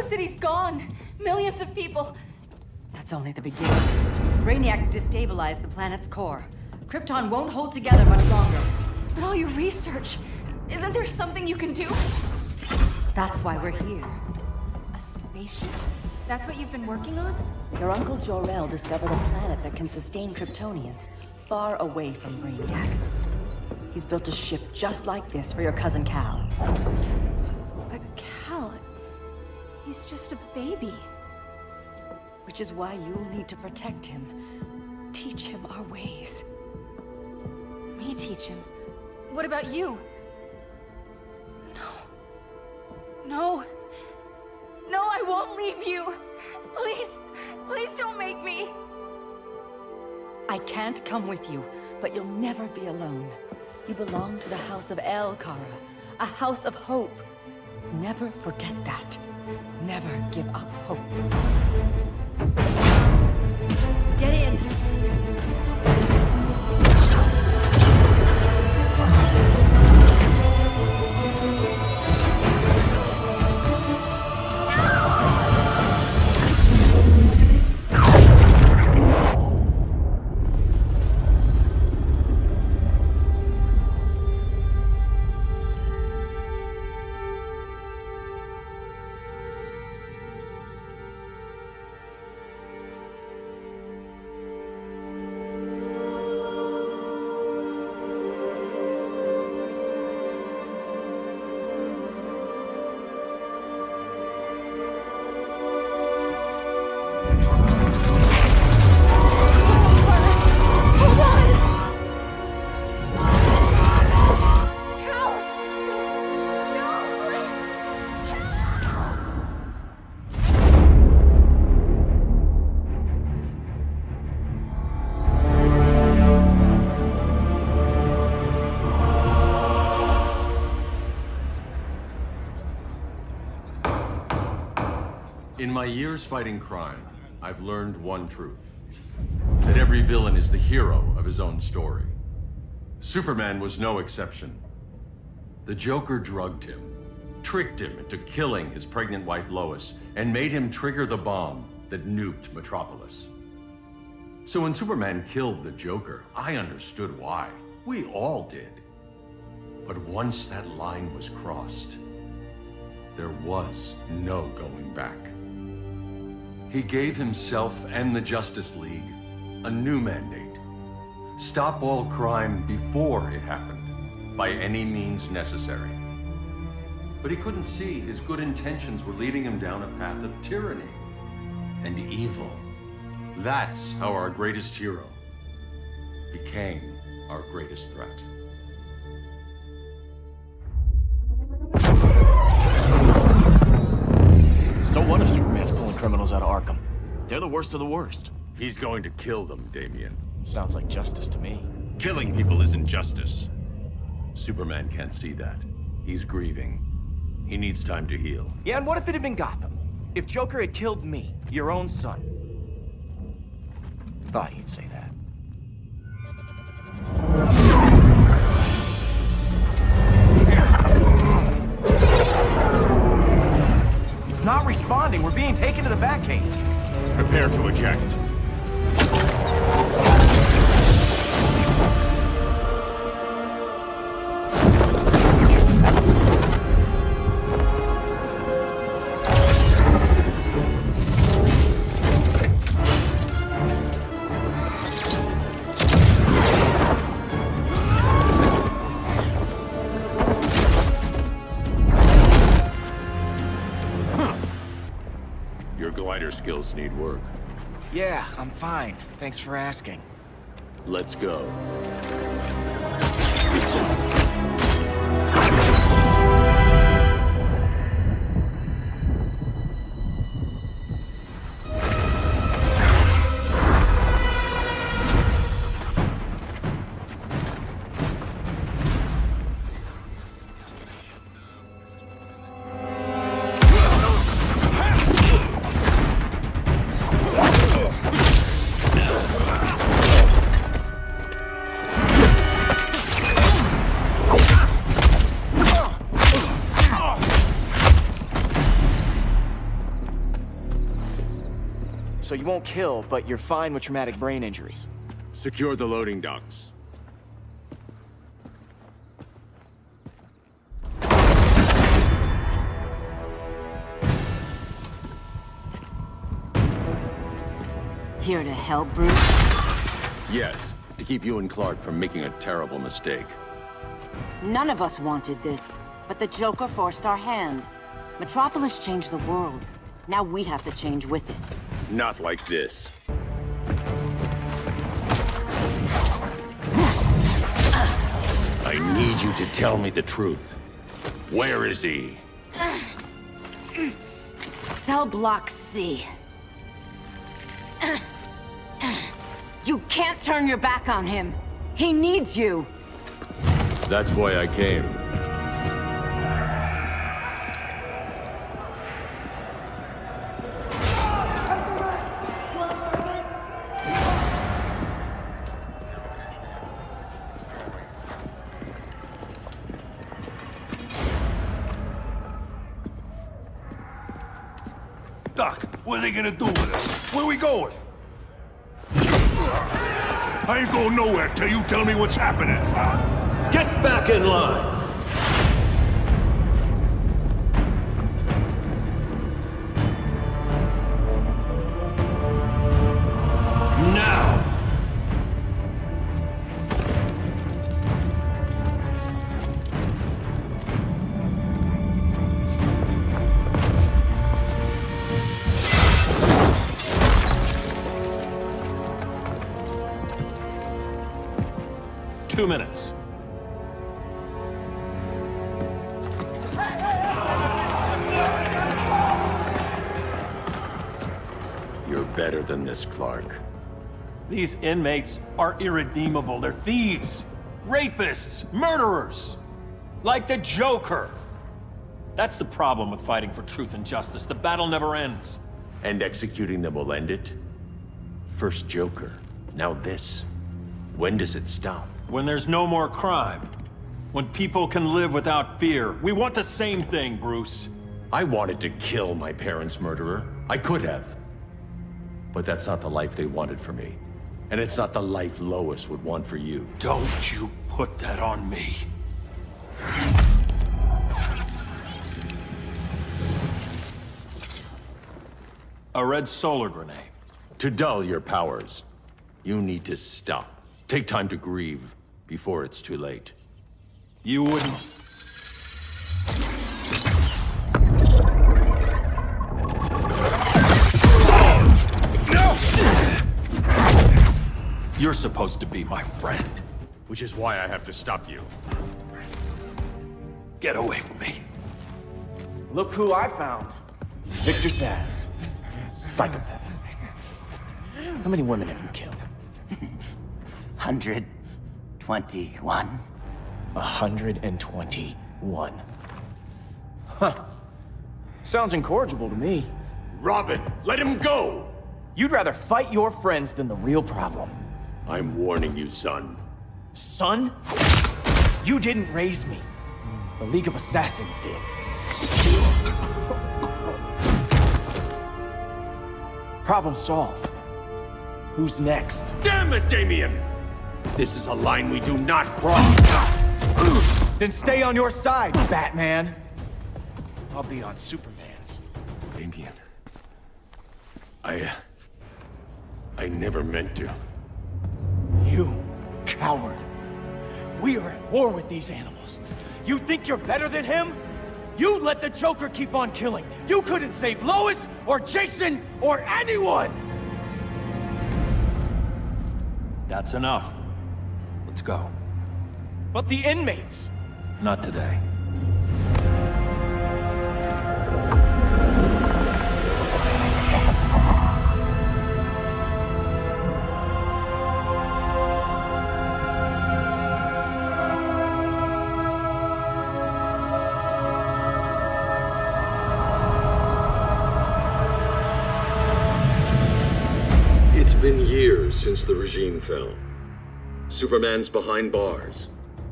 city's gone. Millions of people. That's only the beginning. Brainiac's destabilized the planet's core. Krypton won't hold together much longer. But all your research, isn't there something you can do? That's why we're here. A spaceship? That's what you've been working on? Your Uncle Jor-El discovered a planet that can sustain Kryptonians, far away from Brainiac. He's built a ship just like this for your cousin Cal. But Cal, he's just a baby. Which is why you'll need to protect him. Teach him our ways. Me teach him? What about you? No. No, I won't leave you. Please, please don't make me. I can't come with you, but you'll never be alone. You belong to the House of El Kara, a house of hope. Never forget that. Never give up hope. Get in! In my years fighting crime, I've learned one truth. That every villain is the hero of his own story. Superman was no exception. The Joker drugged him, tricked him into killing his pregnant wife Lois, and made him trigger the bomb that nuked Metropolis. So when Superman killed the Joker, I understood why. We all did. But once that line was crossed, there was no going back. He gave himself and the Justice League a new mandate. Stop all crime before it happened, by any means necessary. But he couldn't see his good intentions were leading him down a path of tyranny and evil. That's how our greatest hero became our greatest threat. So what if Superman's pulling criminals out of Arkham? They're the worst of the worst. He's going to kill them, Damian. Sounds like justice to me. Killing people isn't justice. Superman can't see that. He's grieving. He needs time to heal. Yeah, and what if it had been Gotham? If Joker had killed me, your own son? Thought you'd say that. It's not responding. We're being taken to the Batcave. Prepare to eject. Your glider skills need work. Yeah, I'm fine. Thanks for asking. Let's go. so you won't kill, but you're fine with traumatic brain injuries. Secure the loading docks. Here to help, Bruce? Yes, to keep you and Clark from making a terrible mistake. None of us wanted this, but the Joker forced our hand. Metropolis changed the world. Now we have to change with it. Not like this. I need you to tell me the truth. Where is he? Cell Block C. You can't turn your back on him. He needs you. That's why I came. Doc, what are they gonna do with us? Where we going? I ain't going nowhere till you tell me what's happening. Get back in line! Now! Two minutes. You're better than this, Clark. These inmates are irredeemable. They're thieves, rapists, murderers. Like the Joker. That's the problem with fighting for truth and justice. The battle never ends. And executing them will end it? First Joker, now this. When does it stop? When there's no more crime. When people can live without fear. We want the same thing, Bruce. I wanted to kill my parents' murderer. I could have. But that's not the life they wanted for me. And it's not the life Lois would want for you. Don't you put that on me. A red solar grenade. To dull your powers, you need to stop. Take time to grieve before it's too late. You wouldn't... You're supposed to be my friend. Which is why I have to stop you. Get away from me. Look who I found. Victor Zsasz. Psychopath. How many women have you killed? 121. 121. Huh. Sounds incorrigible to me. Robin, let him go! You'd rather fight your friends than the real problem. I'm warning you, son. Son? You didn't raise me. The League of Assassins did. Problem solved. Who's next? Damn it, Damien! This is a line we do not cross. Then stay on your side, Batman. I'll be on Superman's. Damien. I never meant to. You coward. We are at war with these animals. You think you're better than him? You let the Joker keep on killing. You couldn't save Lois, or Jason, or anyone! That's enough. Let's go. But the inmates. Not today. It's been years since the regime fell. Superman's behind bars.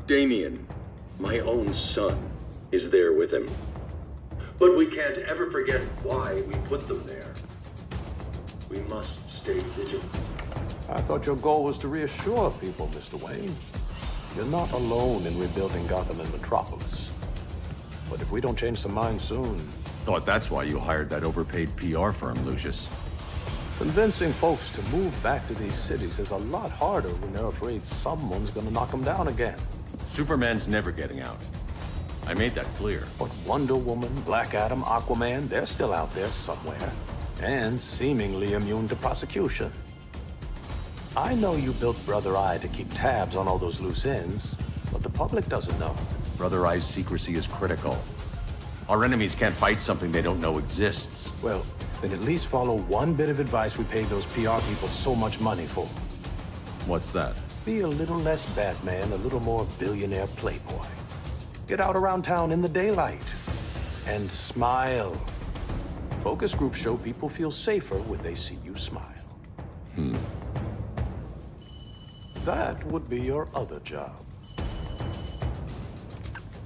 Damien, my own son, is there with him. But we can't ever forget why we put them there. We must stay vigilant. I thought your goal was to reassure people, Mr. Wayne. You're not alone in rebuilding Gotham and Metropolis. But if we don't change some minds soon... Thought that's why you hired that overpaid PR firm, Lucius. Convincing folks to move back to these cities is a lot harder when they're afraid someone's gonna knock them down again. Superman's never getting out. I made that clear. But Wonder Woman, Black Adam, Aquaman, they're still out there somewhere. And seemingly immune to prosecution. I know you built Brother Eye to keep tabs on all those loose ends, but the public doesn't know. Brother Eye's secrecy is critical. Our enemies can't fight something they don't know exists. Well, then at least follow one bit of advice we paid those PR people so much money for. What's that? Be a little less Batman, a little more billionaire playboy. Get out around town in the daylight. And smile. Focus groups show people feel safer when they see you smile. That would be your other job.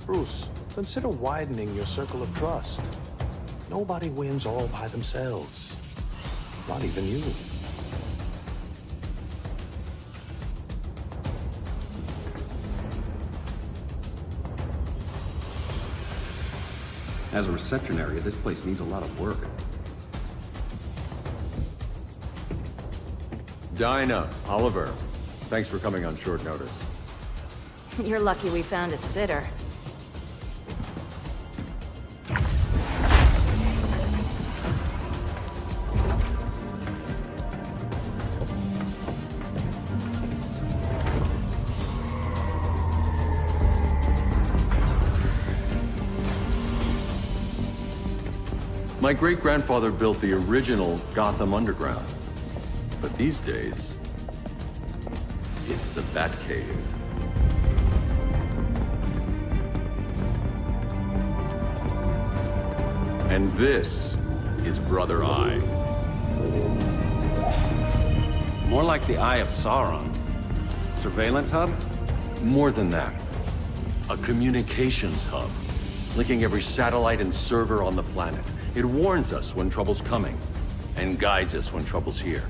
Bruce, consider widening your circle of trust. Nobody wins all by themselves. Not even you. As a reception area, this place needs a lot of work. Dinah, Oliver, thanks for coming on short notice. You're lucky we found a sitter. My great-grandfather built the original Gotham Underground. But these days, it's the Batcave. And this is Brother Eye. More like the Eye of Sauron. Surveillance hub? More than that. A communications hub, linking every satellite and server on the planet. It warns us when trouble's coming, and guides us when trouble's here.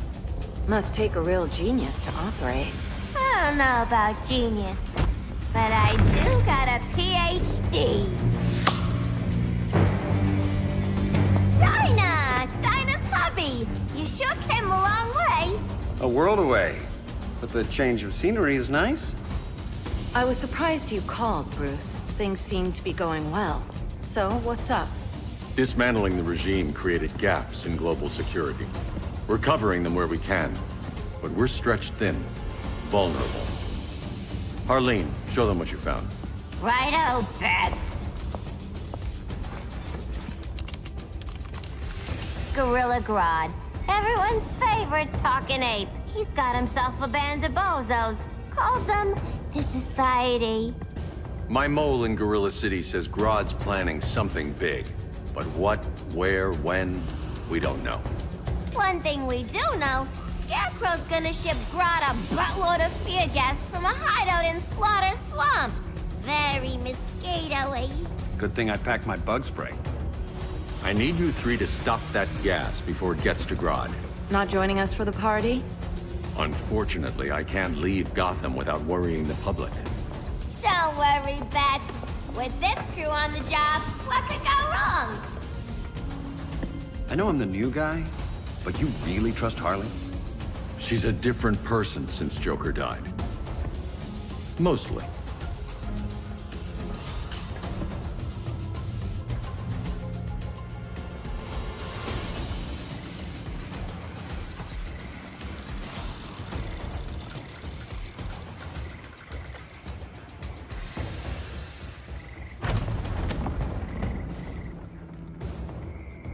Must take a real genius to operate. I don't know about genius, but I do got a PhD. Dinah! Dinah's hubby! You sure came a long way. A world away. But the change of scenery is nice. I was surprised you called, Bruce. Things seem to be going well. So, what's up? Dismantling the regime created gaps in global security. We're covering them where we can, but we're stretched thin, vulnerable. Harleen, show them what you found. Righto, Bats. Gorilla Grodd. Everyone's favorite talking ape. He's got himself a band of bozos. Calls them the Society. My mole in Gorilla City says Grodd's planning something big. But what, where, when, we don't know. One thing we do know, Scarecrow's gonna ship Grodd a buttload of fear gas from a hideout in Slaughter Swamp. Very mosquito-y. Good thing I packed my bug spray. I need you three to stop that gas before it gets to Grodd. Not joining us for the party? Unfortunately, I can't leave Gotham without worrying the public. Don't worry, Bats. With this crew on the job, what could go wrong? I know I'm the new guy, but you really trust Harley? She's a different person since Joker died. Mostly.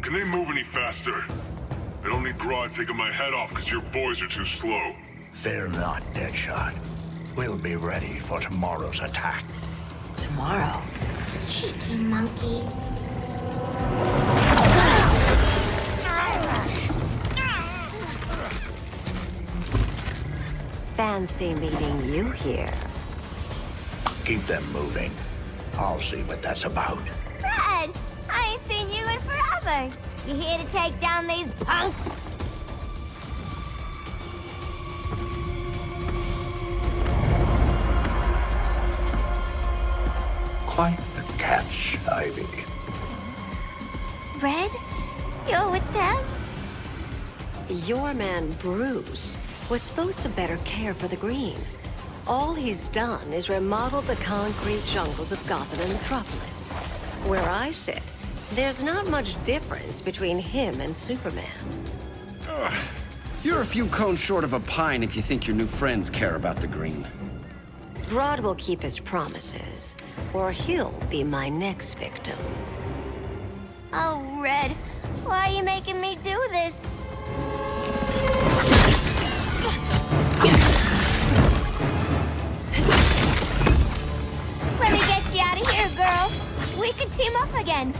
Can they move any faster? I don't need Grodd taking my head off because your boys are too slow. Fear not, Deadshot. We'll be ready for tomorrow's attack. Tomorrow? Cheeky monkey. Fancy meeting you here. Keep them moving. I'll see what that's about. Red, I ain't seen you in forever. You here to take down these punks? Quite the catch, Ivy. Red? You're with them? Your man, Bruce, was supposed to better care for the Green. All he's done is remodel the concrete jungles of Gotham and Metropolis. Where I sit, there's not much difference between him and Superman. You're a few cones short of a pine if you think your new friends care about the Green. Grodd will keep his promises, or he'll be my next victim. Oh, Red, why are you making me do this? Let me get you out of here, girl. We could team up again.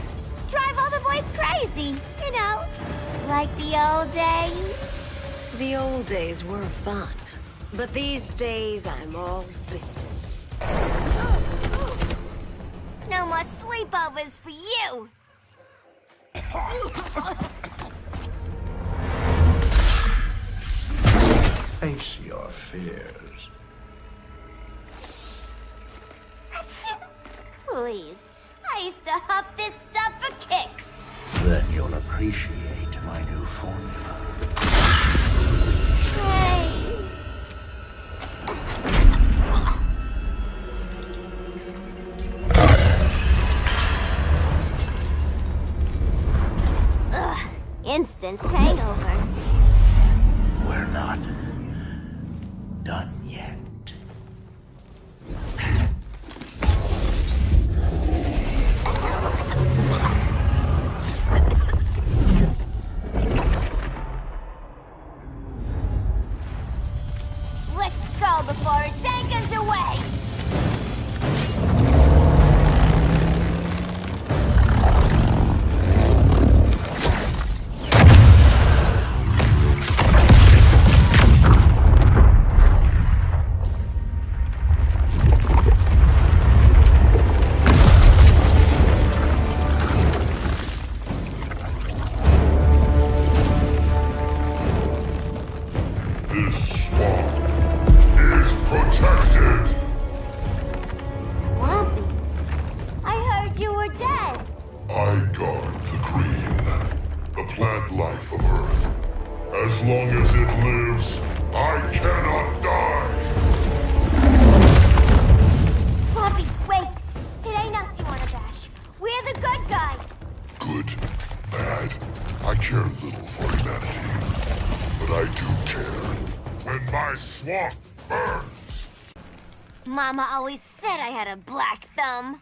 Drive all the boys crazy, you know, like the old days. The old days were fun, but these days I'm all business. No more sleepovers for you. Face your fears. Please, I used to huff this stuff for kicks. Then you'll appreciate my new formula. Hey. Ugh, instant hangover. We're not done yet. Let's go before it anchors away! This swamp is protected. Swampy? I heard you were dead. I guard the Green, the plant life of Earth. As long as it lives, I cannot die. Swampy, wait! It ain't us you wanna bash. We're the good guys. Good, bad, I care little for humanity. But I do care when my swamp burns. Mama always said I had a black thumb.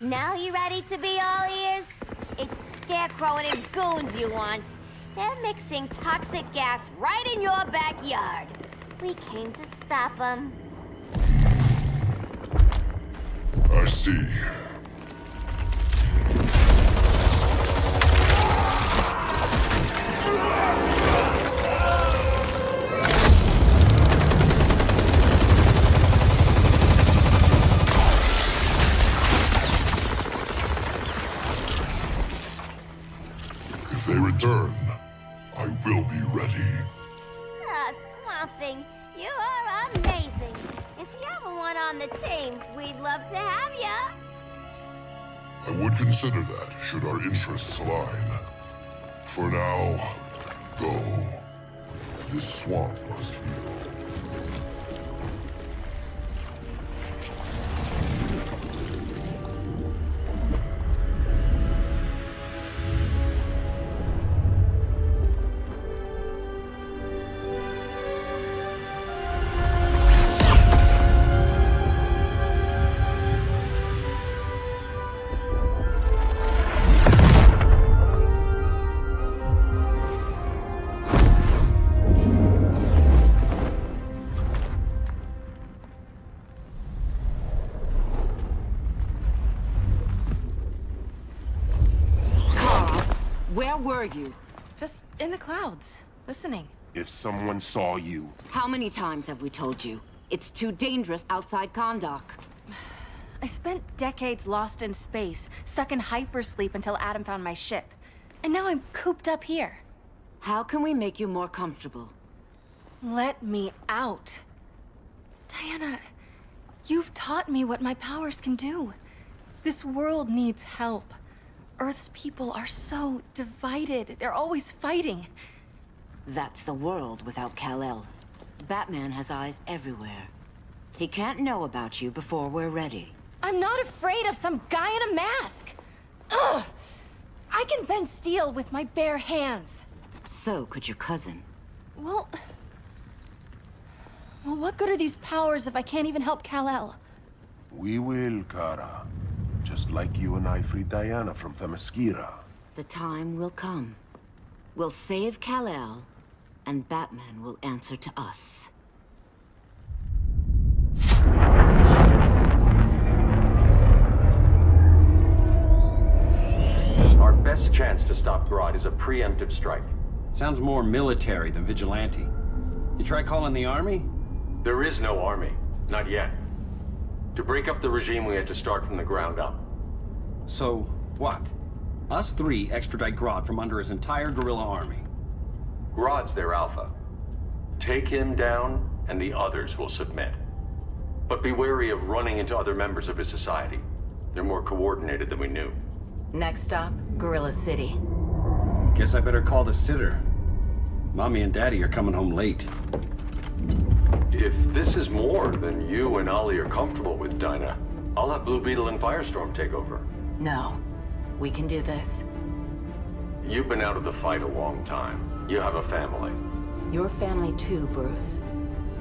Now you ready to be all ears? It's Scarecrow and his goons you want. They're mixing toxic gas right in your backyard. We came to stop them. I see. If they return, I will be ready. Ah, Swamp Thing, you are amazing. If you ever want on the team, we'd love to have ya. I would consider that, should our interests align. For now, go. This swamp must heal. Where were you? Just in the clouds, listening. If someone saw you, How many times have we told you? It's too dangerous outside Kahndaq. I spent decades lost in space, stuck in hypersleep until Adam found my ship. And now I'm cooped up here. How can we make you more comfortable? Let me out. Diana, you've taught me what my powers can do. This world needs help. Earth's people are so divided. They're always fighting. That's the world without Kal-El. Batman has eyes everywhere. He can't know about you before we're ready. I'm not afraid of some guy in a mask. Ugh! I can bend steel with my bare hands. So could your cousin. Well, what good are these powers if I can't even help Kal-El? We will, Kara. Just like you and I freed Diana from Themyscira. The time will come. We'll save Kal-El, and Batman will answer to us. Our best chance to stop Grodd is a preemptive strike. Sounds more military than vigilante. You try calling the army? There is no army. Not yet. To break up the regime, we had to start from the ground up. So, what? Us three extradite Grodd from under his entire guerrilla army. Grodd's their alpha. Take him down, and the others will submit. But be wary of running into other members of his society. They're more coordinated than we knew. Next stop, Gorilla City. Guess I better call the sitter. Mommy and Daddy are coming home late. If this is more than you and Ollie are comfortable with, Dinah, I'll have Blue Beetle and Firestorm take over. No. We can do this. You've been out of the fight a long time. You have a family. Your family too, Bruce.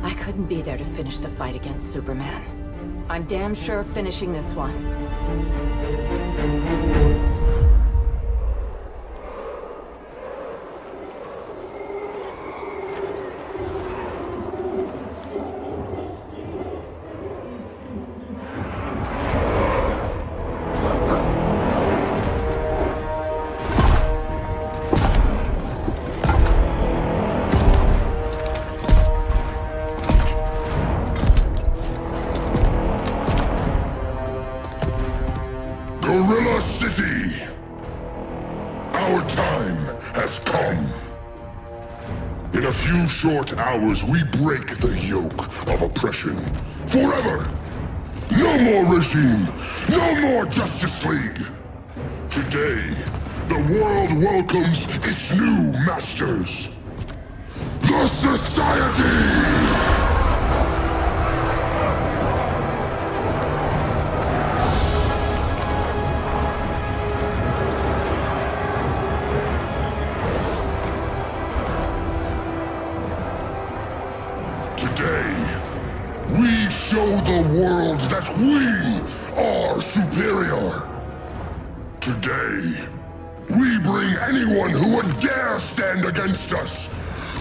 I couldn't be there to finish the fight against Superman. I'm damn sure finishing this one. Gorilla City! Our time has come. In a few short hours, we break the yoke of oppression. Forever! No more regime! No more Justice League! Today, the world welcomes its new masters. The Society! Today, we show the world that we are superior. Today, we bring anyone who would dare stand against us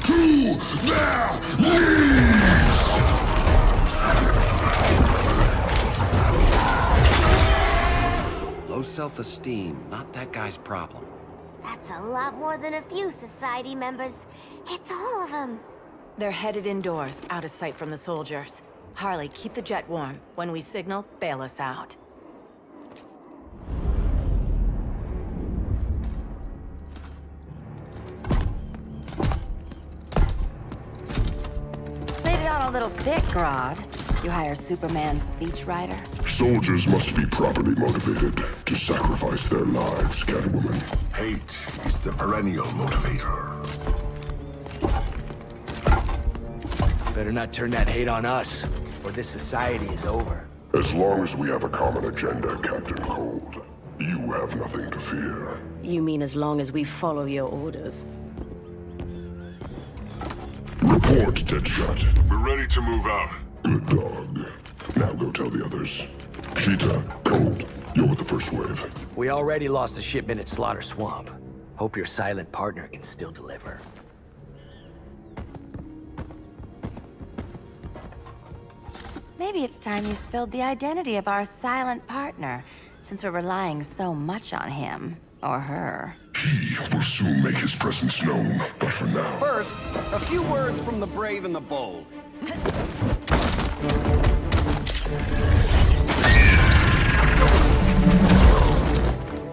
to their knees! Low self-esteem, not that guy's problem. That's a lot more than a few Society members. It's all of them. They're headed indoors, out of sight from the soldiers. Harley, keep the jet warm. When we signal, bail us out. Played it on a little thick, Grodd. You hire Superman's speechwriter? Soldiers must be properly motivated to sacrifice their lives, Catwoman. Hate is the perennial motivator. Better not turn that hate on us, or this society is over. As long as we have a common agenda, Captain Cold, you have nothing to fear. You mean as long as we follow your orders? Report, Deadshot. We're ready to move out. Good dog. Now go tell the others. Cheetah, Cold, you're with the first wave. We already lost a shipment at Slaughter Swamp. Hope your silent partner can still deliver. Maybe it's time you spilled the identity of our silent partner, since we're relying so much on him. Or her. He will soon make his presence known, but for now... First, a few words from the brave and the bold.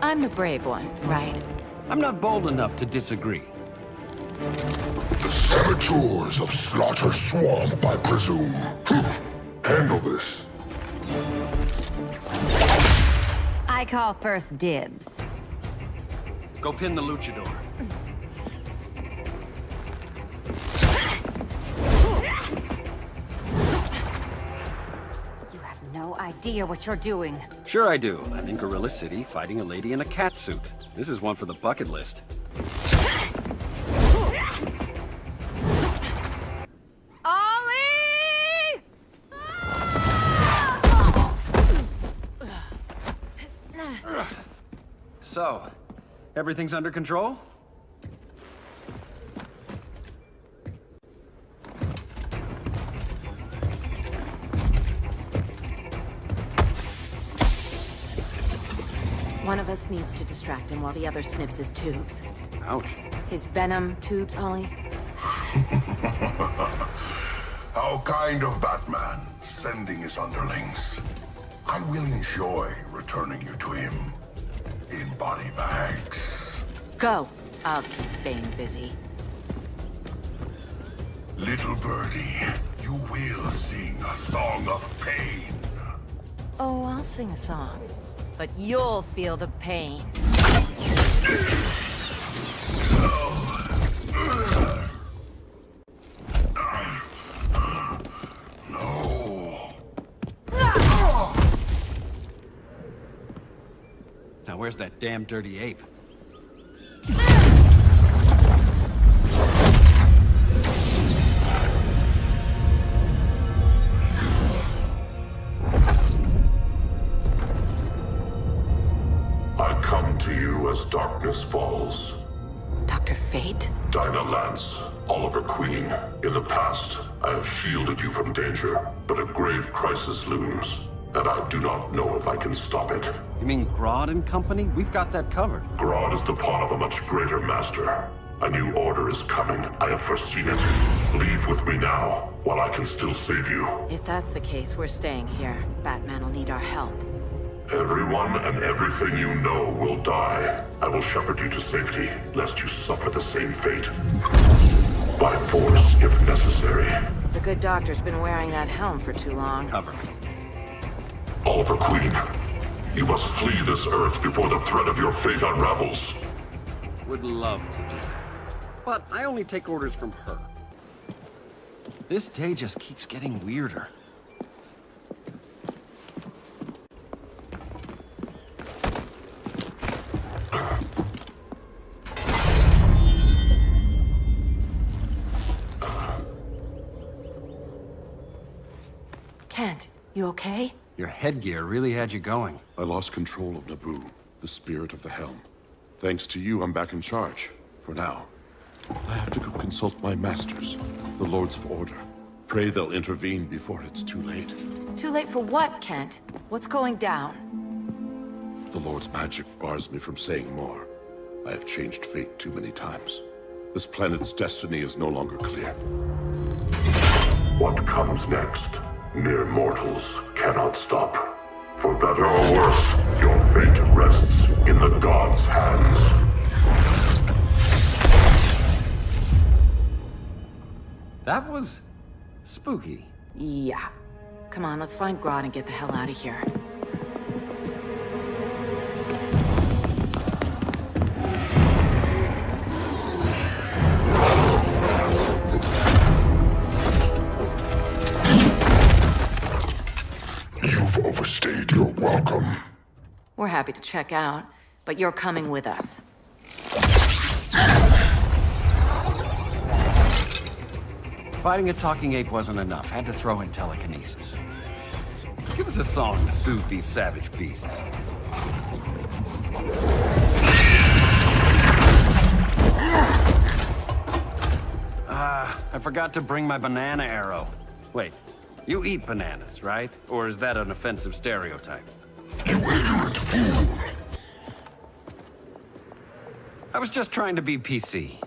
I'm the brave one, right? I'm not bold enough to disagree. The saboteurs of Slaughter Swamp, I presume. Handle this. I call first dibs. Go pin the luchador. You have no idea what you're doing. Sure I do. I'm in Gorilla City fighting a lady in a cat suit. This is one for the bucket list. Ollie! So, everything's under control? One of us needs to distract him while the other snips his tubes. Ouch. His venom tubes, Ollie? How kind of Batman, sending his underlings. I will enjoy returning you to him in body bags. Go. I'll keep Bane busy. Little birdie, you will sing a song of pain. Oh, I'll sing a song. But you'll feel the pain. No. Now where's that damn dirty ape? I come to you as darkness falls. Dr. Fate? Dinah Lance, Oliver Queen. In the past, I have shielded you from danger, but a grave crisis looms, and I do not know if I can stop it. You mean Grodd and company? We've got that covered. Grodd is the pawn of a much greater master. A new order is coming. I have foreseen it. Leave with me now, while I can still save you. If that's the case, we're staying here. Batman will need our help. Everyone and everything you know will die. I will shepherd you to safety, lest you suffer the same fate. By force, if necessary. The good doctor's been wearing that helm for too long. Cover me. Oliver Queen, you must flee this Earth before the threat of your fate unravels. Would love to do that. But I only take orders from her. This day just keeps getting weirder. Kent, you okay? Your headgear really had you going. I lost control of Naboo, the spirit of the helm. Thanks to you, I'm back in charge. For now. I have to go consult my masters, the Lords of Order. Pray they'll intervene before it's too late. Too late for what, Kent? What's going down? The Lord's magic bars me from saying more. I have changed fate too many times. This planet's destiny is no longer clear. What comes next? Mere mortals cannot stop. For better or worse, your fate rests in the gods' hands. That was spooky. Yeah. Come on, let's find Grodd and get the hell out of here. You've overstayed your welcome. We're happy to check out, but you're coming with us. Fighting a talking ape wasn't enough. Had to throw in telekinesis. Give us a song to soothe these savage beasts. I forgot to bring my banana arrow. Wait, you eat bananas, right? Or is that an offensive stereotype? You ignorant fool! I was just trying to be PC.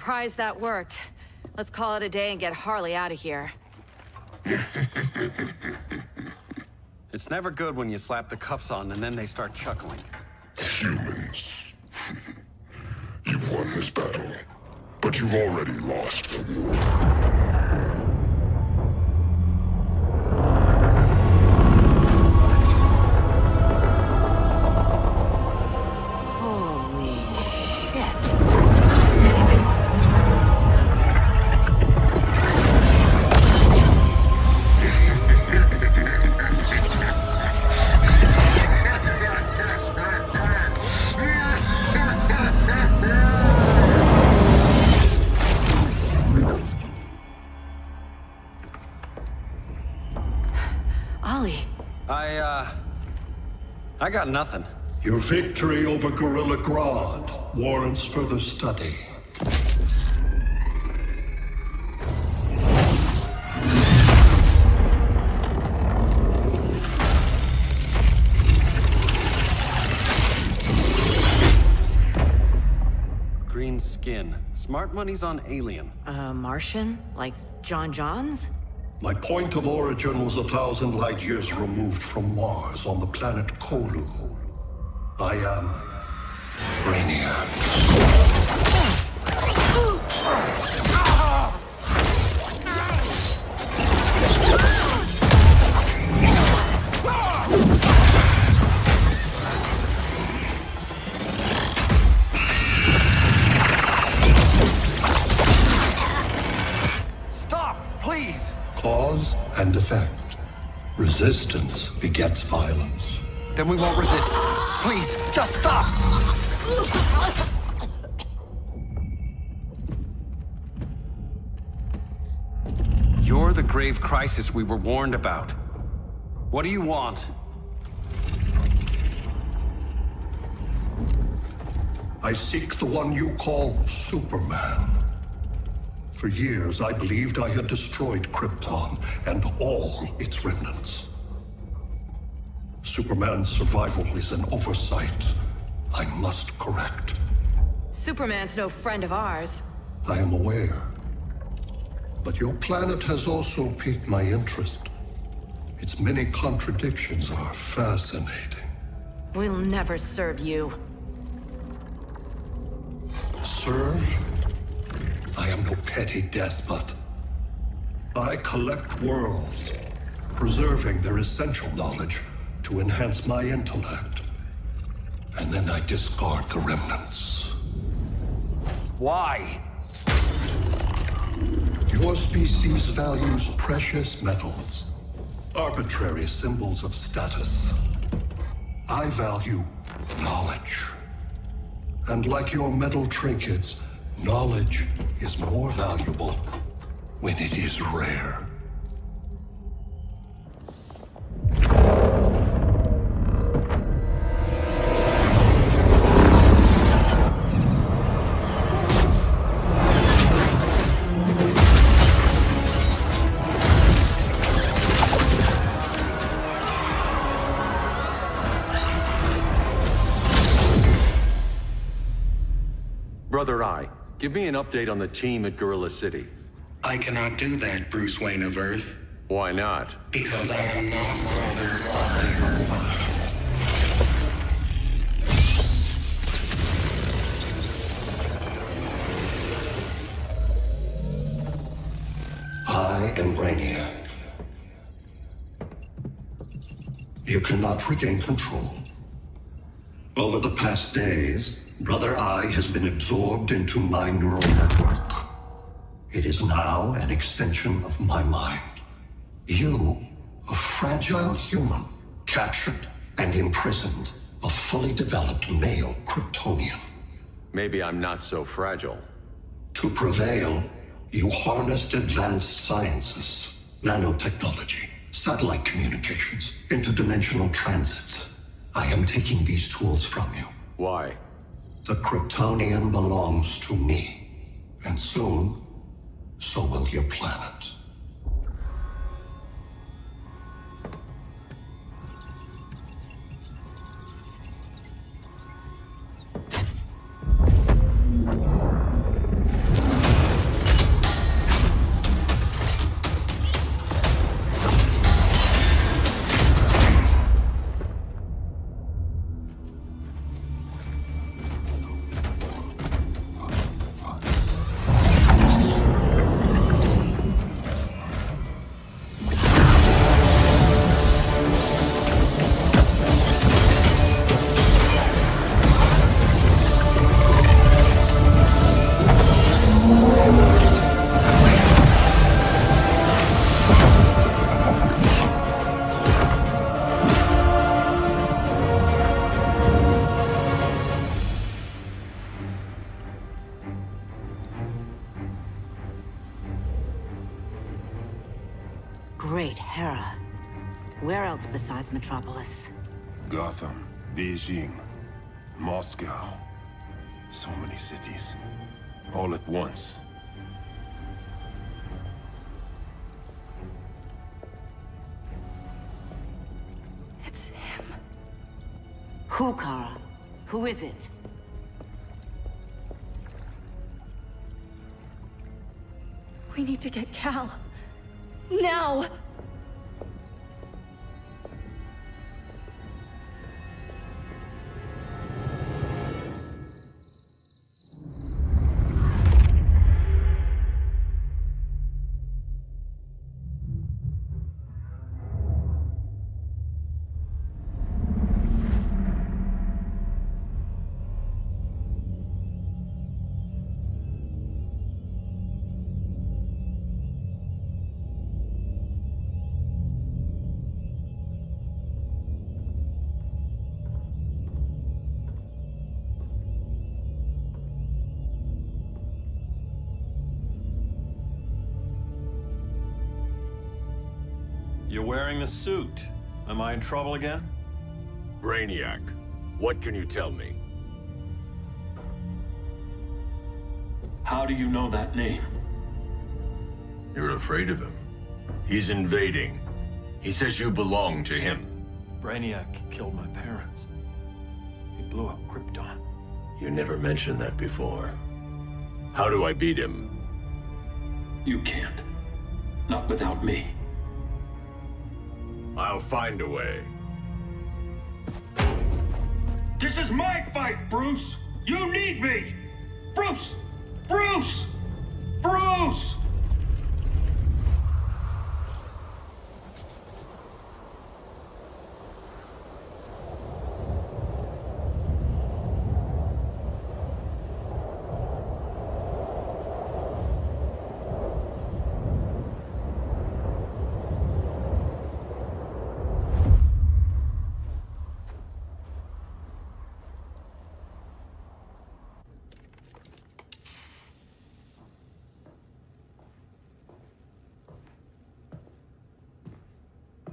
surprised that worked. Let's call it a day and get Harley out of here. It's never good when you slap the cuffs on and then they start chuckling. Humans. You've won this battle, but you've already lost the war. I got nothing. Your victory over Gorilla Grodd warrants further study. Green skin. Smart money's on alien. Martian? Like John Johns? My point of origin was 1,000 light years removed from Mars on the planet Kolu. I am Brainiac. Stop, please! Cause and effect. Resistance begets violence. Then we won't resist. Please, just stop! You're the grave crisis we were warned about. What do you want? I seek the one you call Superman. For years, I believed I had destroyed Krypton and all its remnants. Superman's survival is an oversight I must correct. Superman's no friend of ours. I am aware. But your planet has also piqued my interest. Its many contradictions are fascinating. We'll never serve you. Serve? I am no petty despot. I collect worlds, preserving their essential knowledge to enhance my intellect. And then I discard the remnants. Why? Your species values precious metals, arbitrary symbols of status. I value knowledge. And like your metal trinkets, knowledge is more valuable when it is rare. Brother Eye, give me an update on the team at Gorilla City. I cannot do that, Bruce Wayne of Earth. Why not? Because I am not Brother Eye. I am Brainiac. You cannot regain control. Over the past days, Brother Eye has been absorbed into my neural network. It is now an extension of my mind. You, a fragile human, captured and imprisoned a fully developed male Kryptonian. Maybe I'm not so fragile. To prevail, you harnessed advanced sciences, nanotechnology, satellite communications, interdimensional transit. I am taking these tools from you. Why? The Kryptonian belongs to me. And soon, so will your planet. besides Metropolis. Gotham, Beijing, Moscow. So many cities. All at once. It's him. Who, Kara? Who is it? We need to get Cal. Now! You're wearing the suit. Am I in trouble again? Brainiac, what can you tell me? How do you know that name? You're afraid of him. He's invading. He says you belong to him. Brainiac killed my parents. He blew up Krypton. You never mentioned that before. How do I beat him? You can't. Not without me. I'll find a way. This is my fight, Bruce! You need me! Bruce! Bruce! Bruce!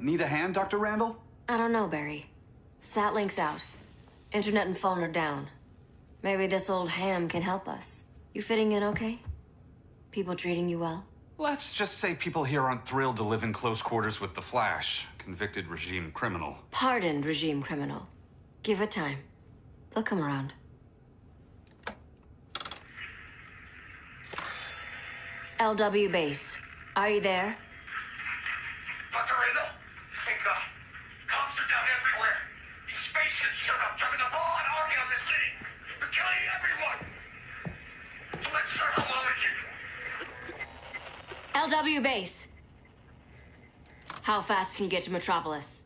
Need a hand, Dr. Randall? I don't know, Barry. Satlink's out. Internet and phone are down. Maybe this old ham can help us. You fitting in okay? People treating you well? Let's just say people here aren't thrilled to live in close quarters with the Flash, convicted regime criminal. Pardoned regime criminal. Give it time. They'll come around. LW base. Are you there? Dr. Randall? Hey, comms are down everywhere. These spaceships showed up, driving the ball and army on the city. They're killing everyone. I'm not sure how long it can... LW base. How fast can you get to Metropolis?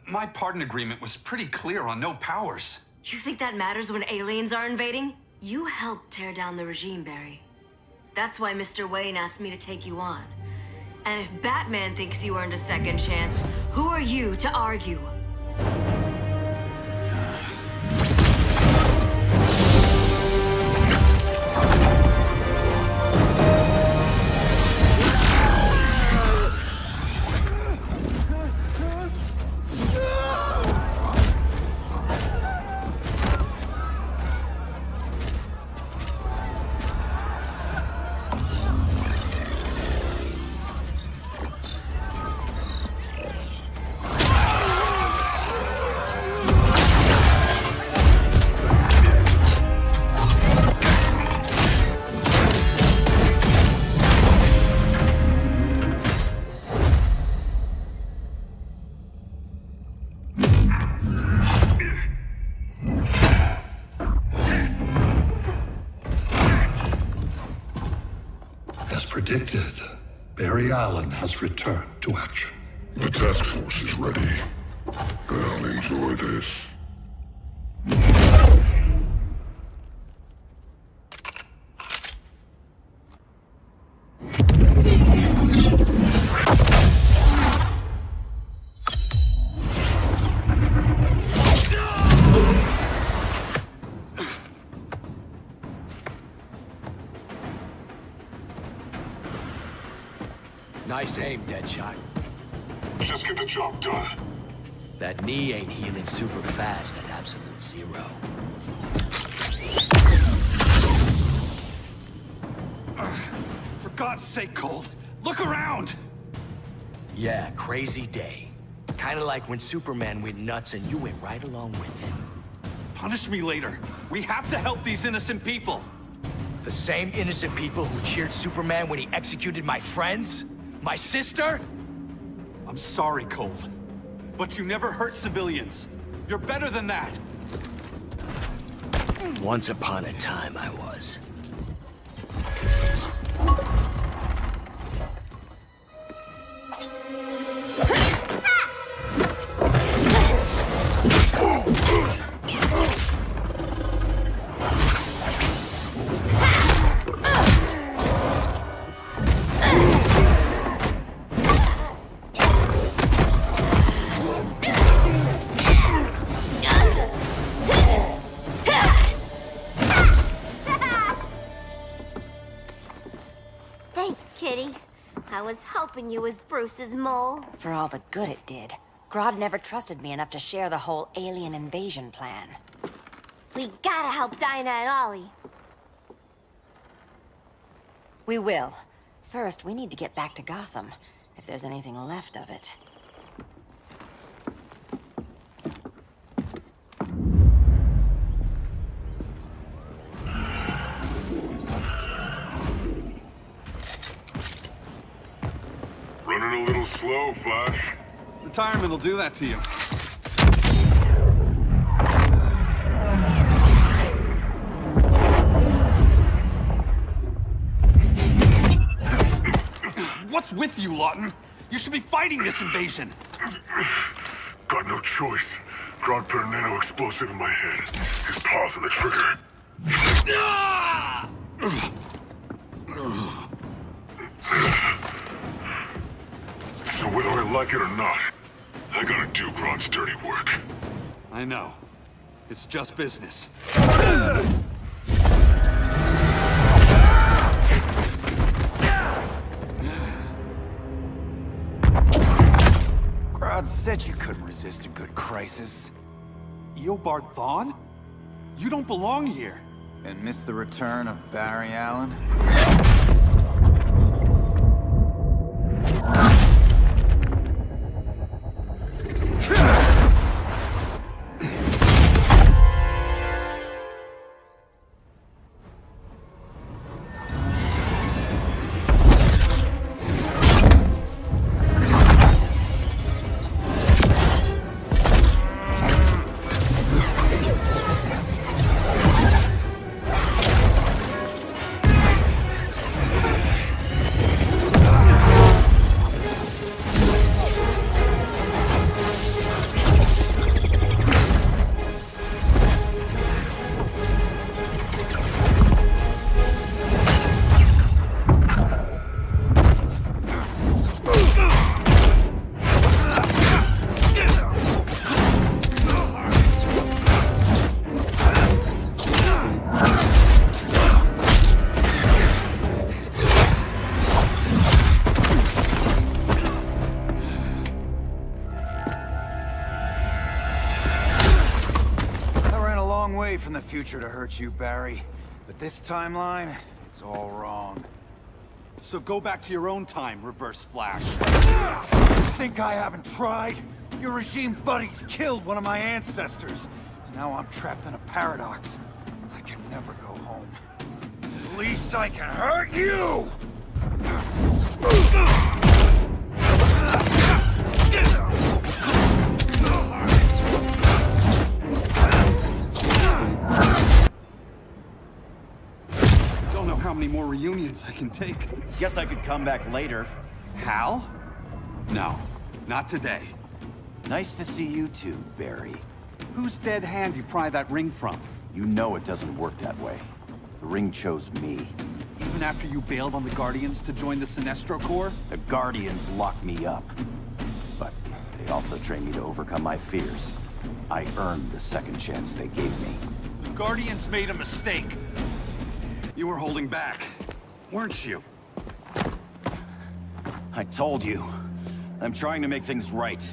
My pardon agreement was pretty clear on no powers. You think that matters when aliens are invading? You helped tear down the regime, Barry. That's why Mr. Wayne asked me to take you on. And if Batman thinks you earned a second chance, who are you to argue? Predicted, Barry Allen has returned to action. The task force is ready. I'll enjoy this. Nice aim, Deadshot. Just get the job done. That knee ain't healing super fast at absolute zero. For God's sake, Cold, look around! Yeah, crazy day. Kinda like when Superman went nuts and you went right along with him. Punish me later. We have to help these innocent people. The same innocent people who cheered Superman when he executed my friends? My sister? I'm sorry, Cold. But you never hurt civilians. You're better than that. Once upon a time, I was. Thanks, Kitty. I was hoping you was Bruce's mole. For all the good it did. Grodd never trusted me enough to share the whole alien invasion plan. We gotta help Dinah and Ollie. We will. First, we need to get back to Gotham, if there's anything left of it. Running a little slow, Flash. Retirement will do that to you. What's with you, Lawton? You should be fighting this invasion. Got no choice. Grodd put a nano-explosive in my head. His paws on the trigger. So whether I like it or not, I gotta do Grodd's dirty work. I know. It's just business. Grodd said you couldn't resist a good crisis. Eobard Thawne? You don't belong here. And miss the return of Barry Allen? From the future to hurt you, Barry. But this timeline, it's all wrong. So go back to your own time, Reverse Flash. Think I haven't tried? Your regime buddies killed one of my ancestors. Now I'm trapped in a paradox. I can never go home. At least I can hurt you! Don't know how many more reunions I can take. Guess I could come back later. Hal? No, not today. Nice to see you too, Barry. Whose dead hand you pry that ring from? You know it doesn't work that way. The ring chose me. Even after you bailed on the Guardians to join the Sinestro Corps? The Guardians locked me up. But they also trained me to overcome my fears. I earned the second chance they gave me. The Guardians made a mistake. You were holding back, weren't you? I told you. I'm trying to make things right.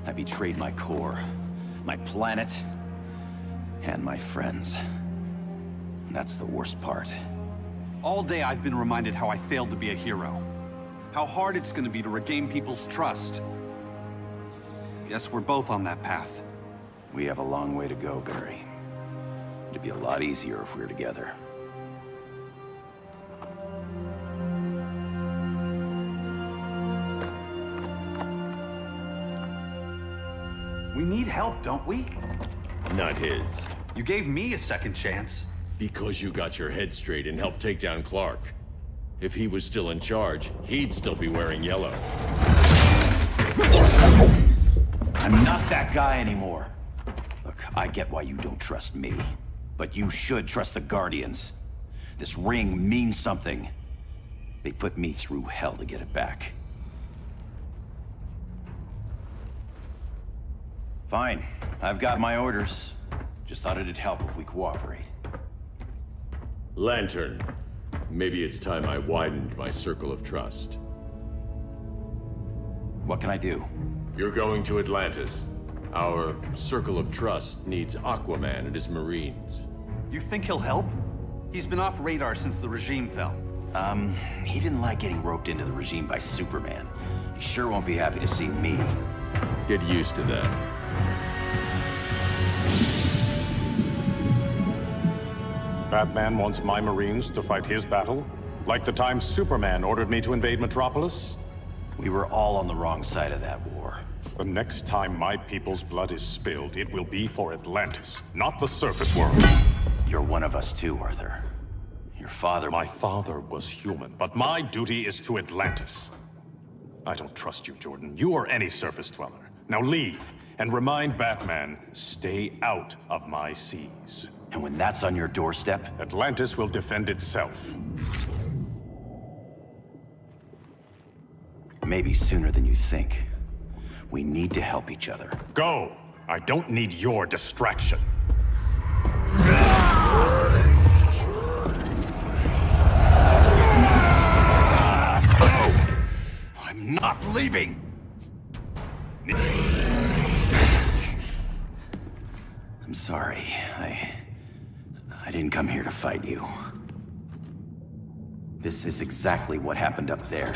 I betrayed my core, my planet, and my friends. And that's the worst part. All day I've been reminded how I failed to be a hero. How hard it's gonna be to regain people's trust. Guess we're both on that path. We have a long way to go, Barry. It'd be a lot easier if we were together. We need help, don't we? Not his. You gave me a second chance. Because you got your head straight and helped take down Clark. If he was still in charge, he'd still be wearing yellow. I'm not that guy anymore. Look, I get why you don't trust me. But you should trust the Guardians. This ring means something. They put me through hell to get it back. Fine. I've got my orders. Just thought it'd help if we cooperate. Lantern. Maybe it's time I widened my circle of trust. What can I do? You're going to Atlantis. Our circle of trust needs Aquaman and his Marines. You think he'll help? He's been off radar since the regime fell. He didn't like getting roped into the regime by Superman. He sure won't be happy to see me. Get used to that. Batman wants my Marines to fight his battle? Like the time Superman ordered me to invade Metropolis? We were all on the wrong side of that war. The next time my people's blood is spilled, it will be for Atlantis, not the surface world. You're one of us too, Arthur. Your father... My father was human, but my duty is to Atlantis. I don't trust you, Jordan. You or any surface dweller. Now leave, and remind Batman, stay out of my seas. And when that's on your doorstep? Atlantis will defend itself. Maybe sooner than you think. We need to help each other. Go! I don't need your distraction. I'm not leaving! I'm sorry. I didn't come here to fight you. This is exactly what happened up there.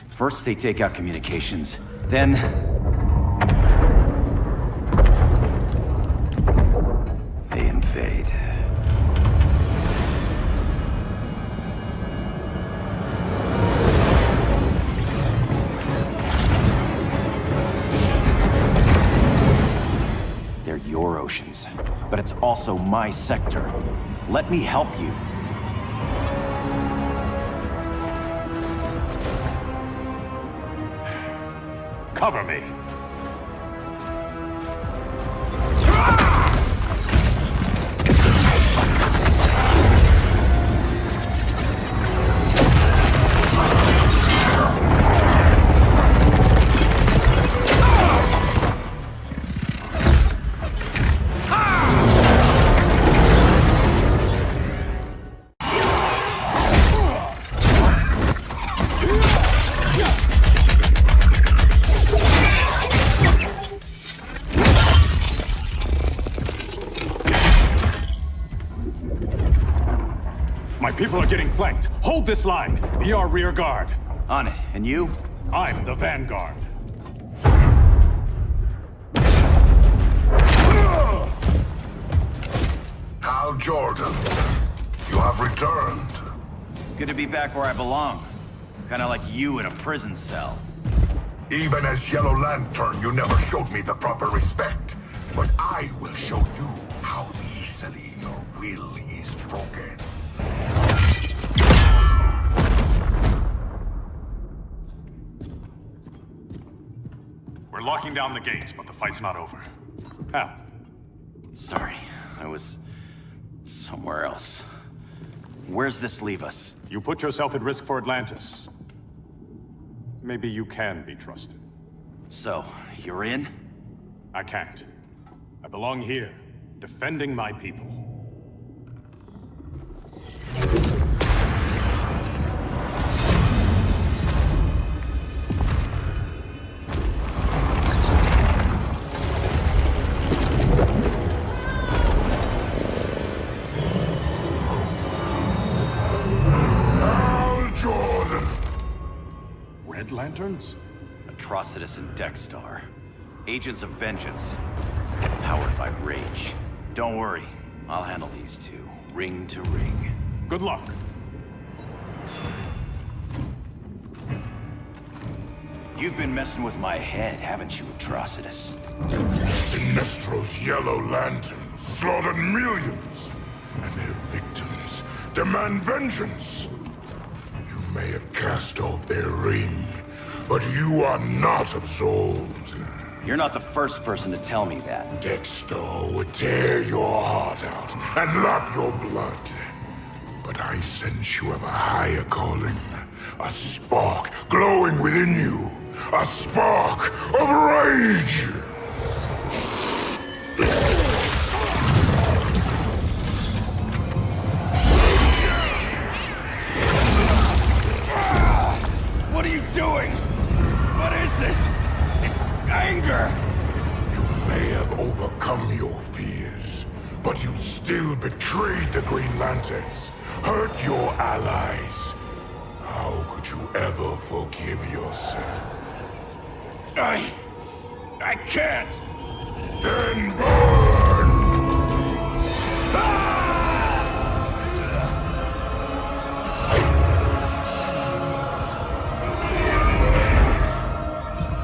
First they take out communications, then... they invade. They're your oceans, but it's also my sector. Let me help you. Cover me. People are getting flanked. Hold this line. Be our rear guard. On it. And you? I'm the vanguard. Hal Jordan, you have returned. Good to be back where I belong. Kinda like you in a prison cell. Even as Yellow Lantern, you never showed me the proper respect. But I will show you how easily your will is broken. We're locking down the gates, but the fight's not over. Hal. Sorry, I was somewhere else. Where's this leave us? You put yourself at risk for Atlantis. Maybe you can be trusted. So, you're in? I can't. I belong here, defending my people. Lanterns? Atrocitus and Dexstar. Agents of Vengeance. Powered by rage. Don't worry, I'll handle these two, ring to ring. Good luck. You've been messing with my head, haven't you, Atrocitus? Sinestro's Yellow Lanterns slaughtered millions, and their victims demand vengeance. You may have cast off their ring, but you are not absolved. You're not the first person to tell me that. Dexter would tear your heart out and lap your blood. But I sense you have a higher calling. A spark glowing within you. A spark of rage! What are you doing? What is this? It's anger! You may have overcome your fears, but you still betrayed the Green Lanterns, hurt your allies. How could you ever forgive yourself? I can't! Then burn!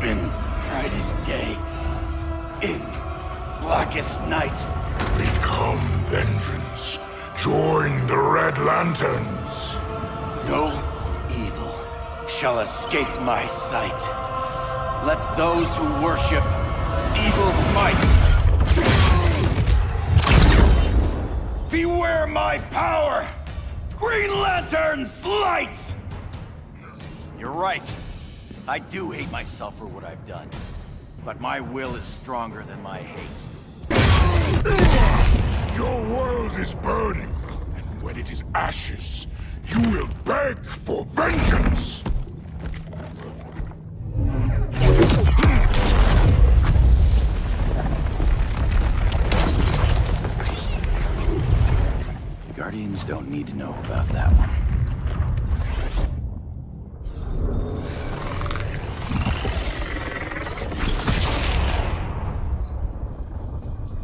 In brightest day, in blackest night. Become vengeance. Join the Red Lanterns. No evil shall escape my sight. Let those who worship evil's might beware my power! Green Lantern's light! You're right. I do hate myself for what I've done. But my will is stronger than my hate. Your world is burning, and when it is ashes, you will beg for vengeance! The Guardians don't need to know about that one.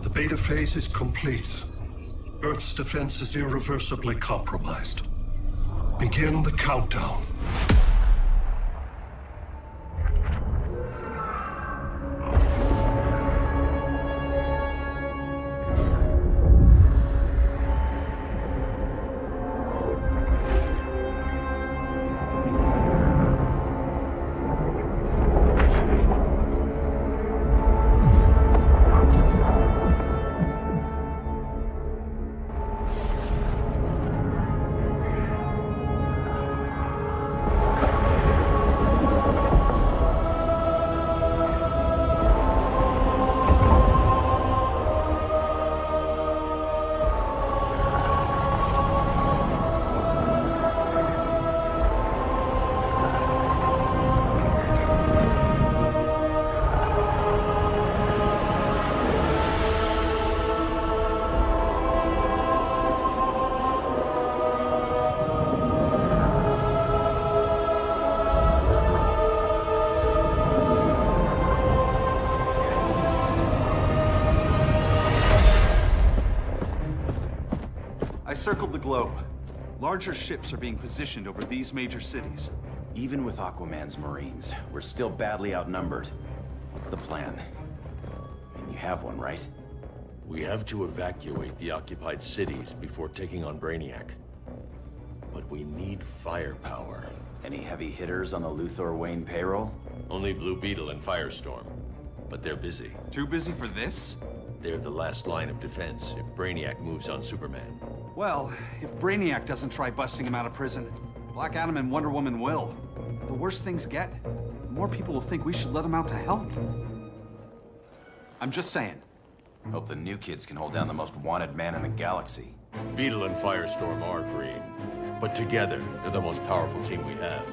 The beta phase is complete. Earth's defense is irreversibly compromised. Begin the countdown. I circled the globe. Larger ships are being positioned over these major cities. Even with Aquaman's Marines, we're still badly outnumbered. What's the plan? And you have one, right? We have to evacuate the occupied cities before taking on Brainiac. But we need firepower. Any heavy hitters on the Luthor Wayne payroll? Only Blue Beetle and Firestorm. But they're busy. Too busy for this? They're the last line of defense if Brainiac moves on Superman. Well, if Brainiac doesn't try busting him out of prison, Black Adam and Wonder Woman will. The worse things get, the more people will think we should let him out to help. I'm just saying. Hope the new kids can hold down the most wanted man in the galaxy. Beetle and Firestorm are green, but together, they're the most powerful team we have.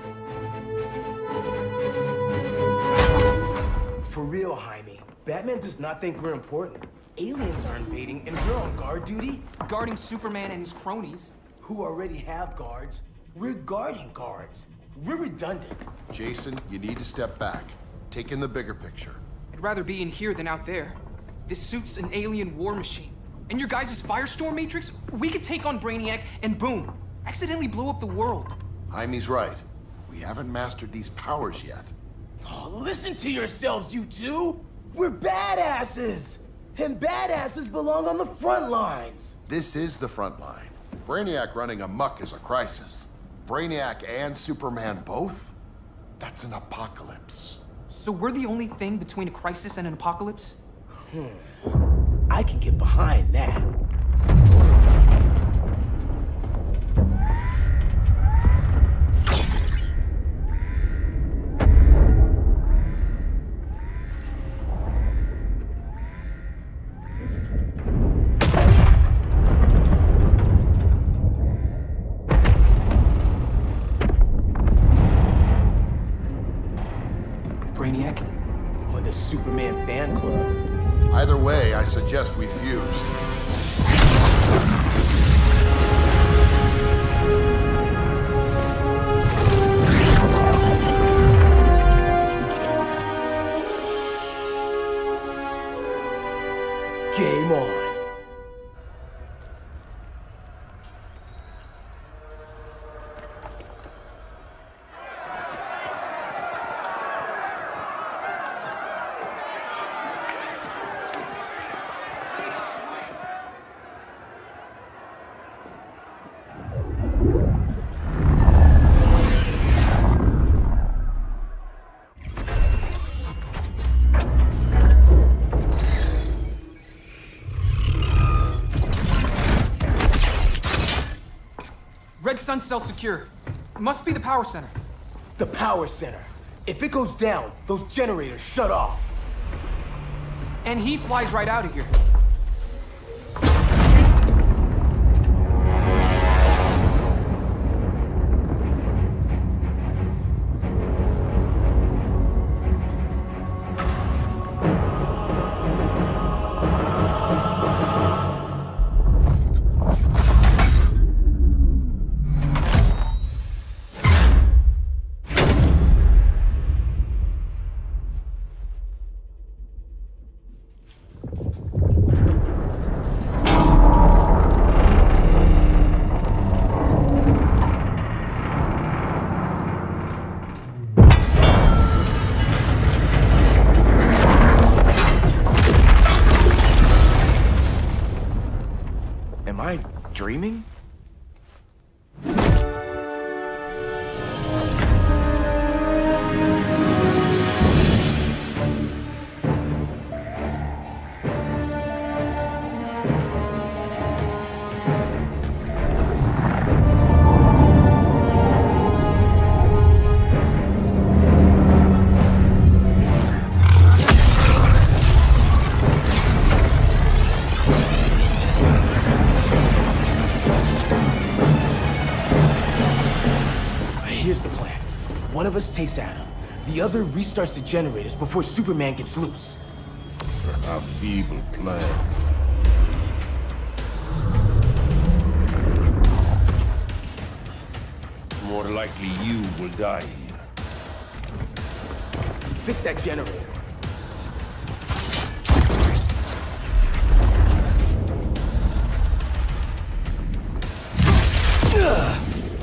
For real, Jaime. Batman does not think we're important. Aliens are invading, and we're on guard duty? Guarding Superman and his cronies. Who already have guards. We're guarding guards. We're redundant. Jason, you need to step back. Take in the bigger picture. I'd rather be in here than out there. This suit's an alien war machine. And your guys' Firestorm Matrix, we could take on Brainiac and boom, accidentally blow up the world. Jaime's right. We haven't mastered these powers yet. Oh, listen to yourselves, you two! We're badasses! And badasses belong on the front lines! This is the front line. Brainiac running amok is a crisis. Brainiac and Superman both? That's an apocalypse. So we're the only thing between a crisis and an apocalypse? I can get behind that. Brainiac? Or the Superman fan club. Either way, I suggest we fuse. Game on. Red Sun cell secure. It must be the power center. The power center. If it goes down, those generators shut off. And he flies right out of here. Am I dreaming? Here's the plan. One of us takes Adam. The other restarts the generators before Superman gets loose. A feeble plan. It's more likely you will die here. Fix that generator.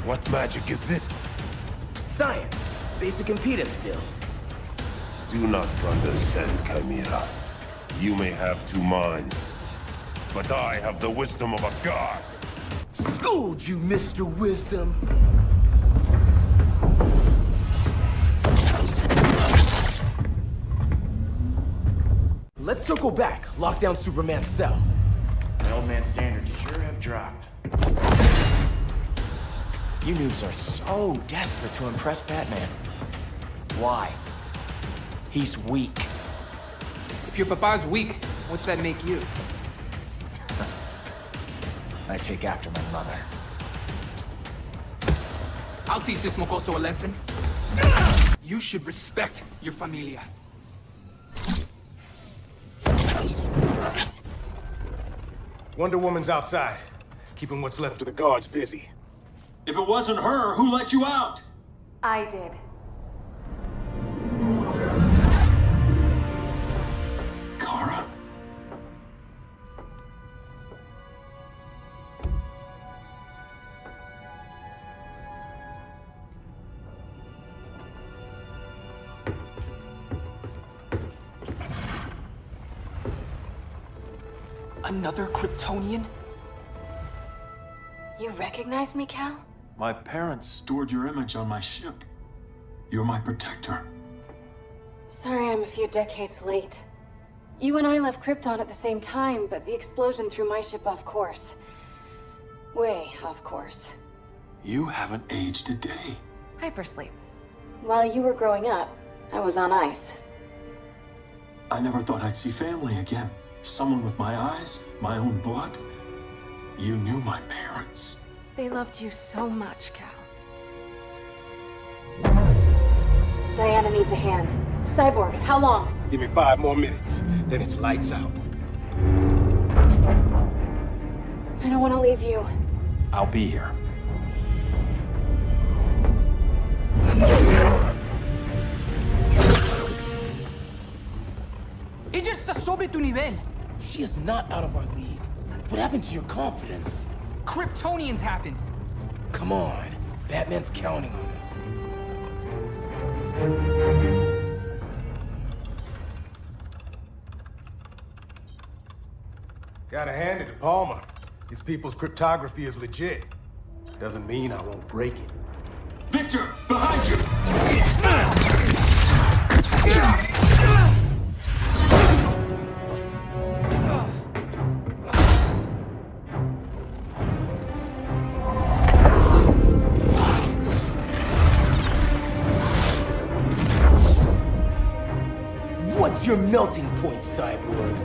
What magic is this? Science. Basic impedance field. Do not condescend, Chimera. You may have two minds, but I have the wisdom of a god. Schooled you, Mr. Wisdom. Let's circle back. Lock down Superman's cell. The old man's standards sure have dropped. You noobs are so desperate to impress Batman. Why? He's weak. If your papa's weak, what's that make you? I take after my mother. I'll teach this mocoso a lesson. You should respect your familia. Wonder Woman's outside, keeping what's left of the guards busy. If it wasn't her, who let you out? I did. Kara? Another Kryptonian? You recognize me, Cal? My parents stored your image on my ship. You're my protector. Sorry I'm a few decades late. You and I left Krypton at the same time, but the explosion threw my ship off course. Way off course. You haven't aged a day. Hypersleep. While you were growing up, I was on ice. I never thought I'd see family again. Someone with my eyes, my own blood. You knew my parents. They loved you so much, Cal. Diana needs a hand. Cyborg, how long? Give me 5 more minutes, then it's lights out. I don't want to leave you. I'll be here. Ella está sobre tu nivel. She is not out of our league. What happened to your confidence? Kryptonians happen. Come on. Batman's counting on us. Gotta hand it to Palmer. These people's cryptography is legit. Doesn't mean I won't break it. Victor, behind you! What's your melting point, Cyborg?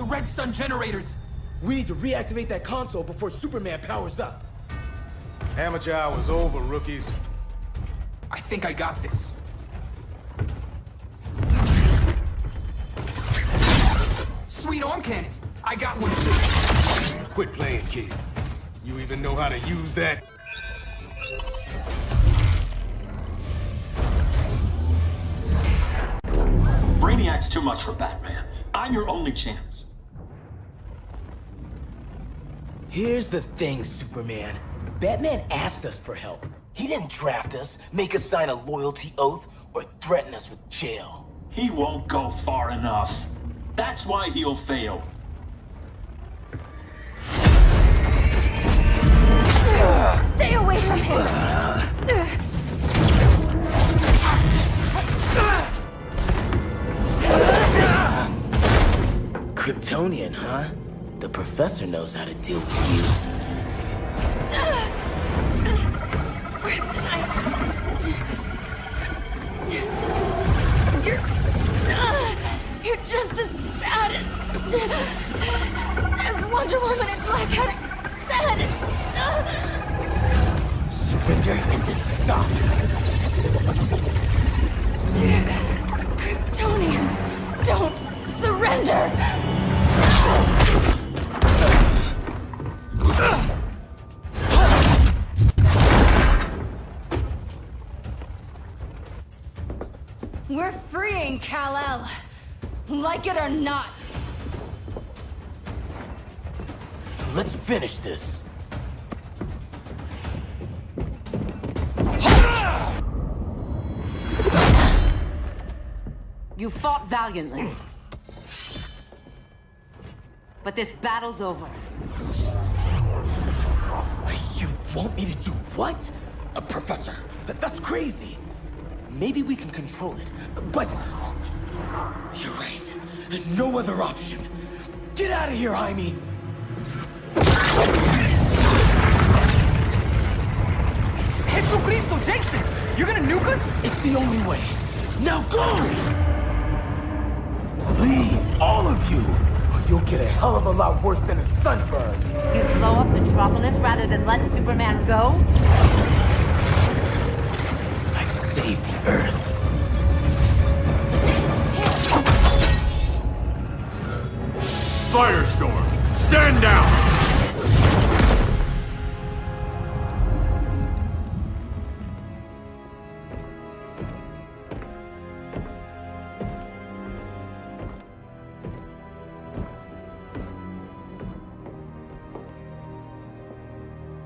Red Sun generators! We need to reactivate that console before Superman powers up. Amateur hour's over, rookies. I think I got this. Sweet arm cannon! I got one too. Quit playing, kid. You even know how to use that? Brainiac's too much for Batman. I'm your only chance. Here's the thing, Superman. Batman asked us for help. He didn't draft us, make us sign a loyalty oath, or threaten us with jail. He won't go far enough. That's why he'll fail. Stay away from him! Kryptonian, huh? The professor knows how to deal with you. Kryptonite! You're just as bad as Wonder Woman and Black Adam said! Surrender and this stops. Kryptonians don't surrender! We're freeing Kal-El, like it or not. Let's finish this. You fought valiantly. But this battle's over. You want me to do what? Professor, that's crazy. Maybe we can control it, but... You're right. No other option. Get out of here, Jaime! Jesucristo, Jason! You're gonna nuke us? It's the only way. Now go! Leave, all of you, or you'll get a hell of a lot worse than a sunburn. You'd blow up Metropolis rather than let Superman go? I'd save the Earth. Firestorm, stand down!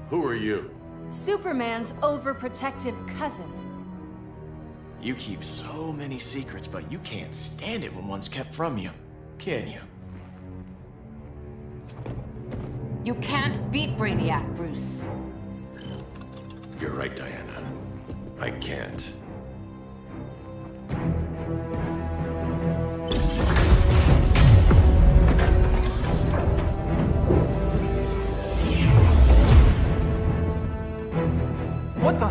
Who are you? Superman's overprotective cousin. You keep so many secrets, but you can't stand it when one's kept from you, can you? You can't beat Brainiac, Bruce. You're right, Diana. I can't. What the?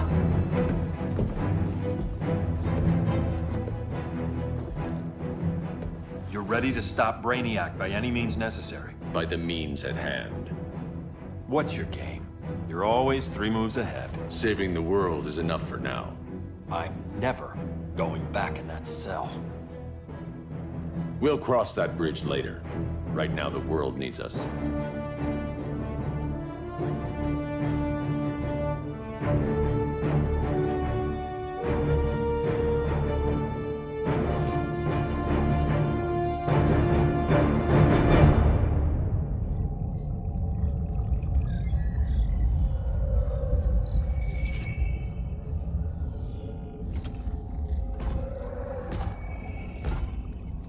You're ready to stop Brainiac by any means necessary. By the means at hand. What's your game? You're always 3 moves ahead. Saving the world is enough for now. I'm never going back in that cell. We'll cross that bridge later. Right now, the world needs us.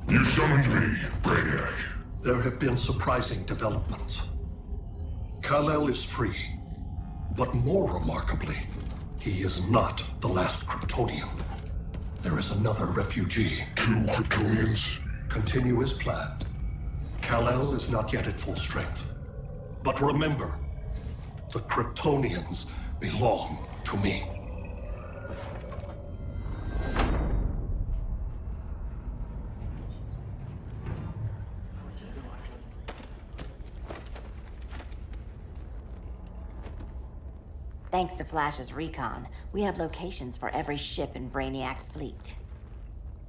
You summoned me, Brainiac. There have been surprising developments. Kal-El is free, but more remarkably, he is not the last Kryptonian. There is another refugee. 2 Kryptonians? Continue as planned. Kal-El is not yet at full strength. But remember, the Kryptonians belong to me. Thanks to Flash's recon, we have locations for every ship in Brainiac's fleet.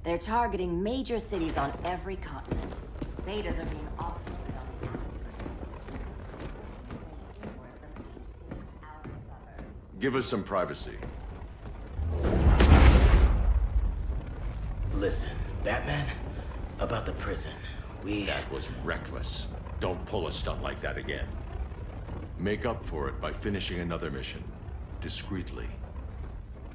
They're targeting major cities on every continent. Betas are being offloaded on the Give us some privacy. Listen, Batman, about the prison, That was reckless. Don't pull a stunt like that again. Make up for it by finishing another mission. Discreetly.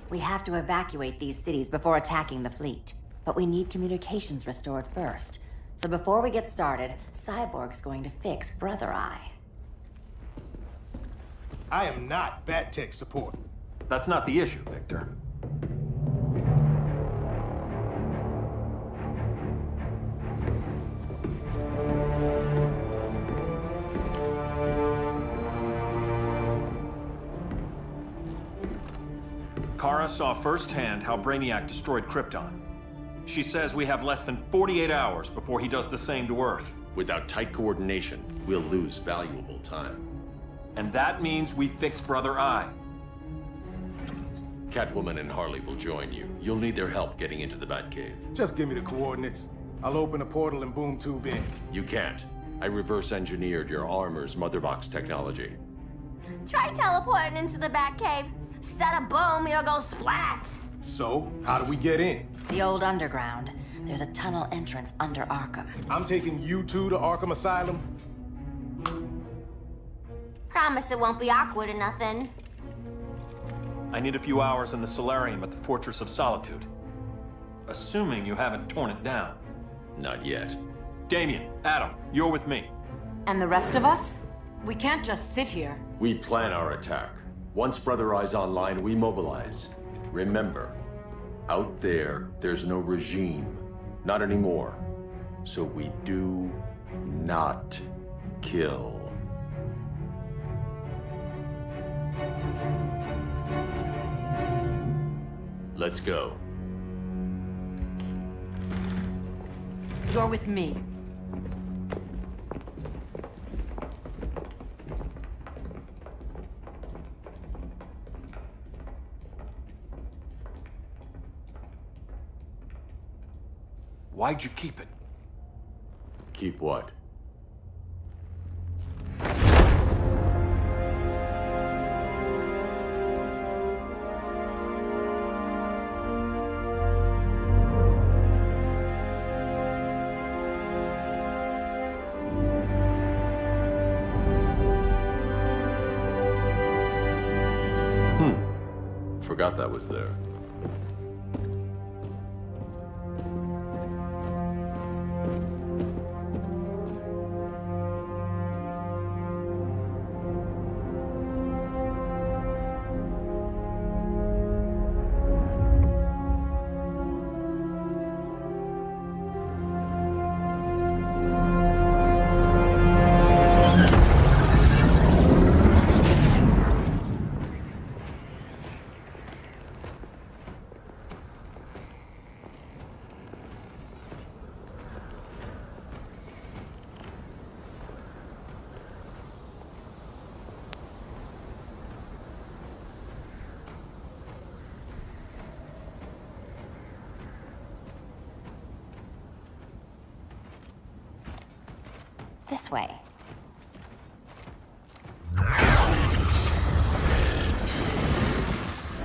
We have to evacuate these cities before attacking the fleet. But we need communications restored first. So before we get started, Cyborg's going to fix Brother Eye. I am not Bat Tech support. That's not the issue, Victor. Kara saw firsthand how Brainiac destroyed Krypton. She says we have less than 48 hours before he does the same to Earth. Without tight coordination, we'll lose valuable time. And that means we fix Brother Eye. Catwoman and Harley will join you. You'll need their help getting into the Batcave. Just give me the coordinates. I'll open a portal and boom tube in. You can't. I reverse engineered your armor's motherbox technology. Try teleporting into the Batcave. Instead of boom, you'll go splat. So, how do we get in? The old underground. There's a tunnel entrance under Arkham. I'm taking you two to Arkham Asylum. Promise it won't be awkward or nothing. I need a few hours in the solarium at the Fortress of Solitude. Assuming you haven't torn it down. Not yet. Damien, Adam, you're with me. And the rest of us? We can't just sit here. We plan our attack. Once Brother Eye's online, we mobilize. Remember, out there, there's no regime. Not anymore. So we do not kill. Let's go. You're with me. Why'd you keep it? Keep what? Forgot that was there. This way.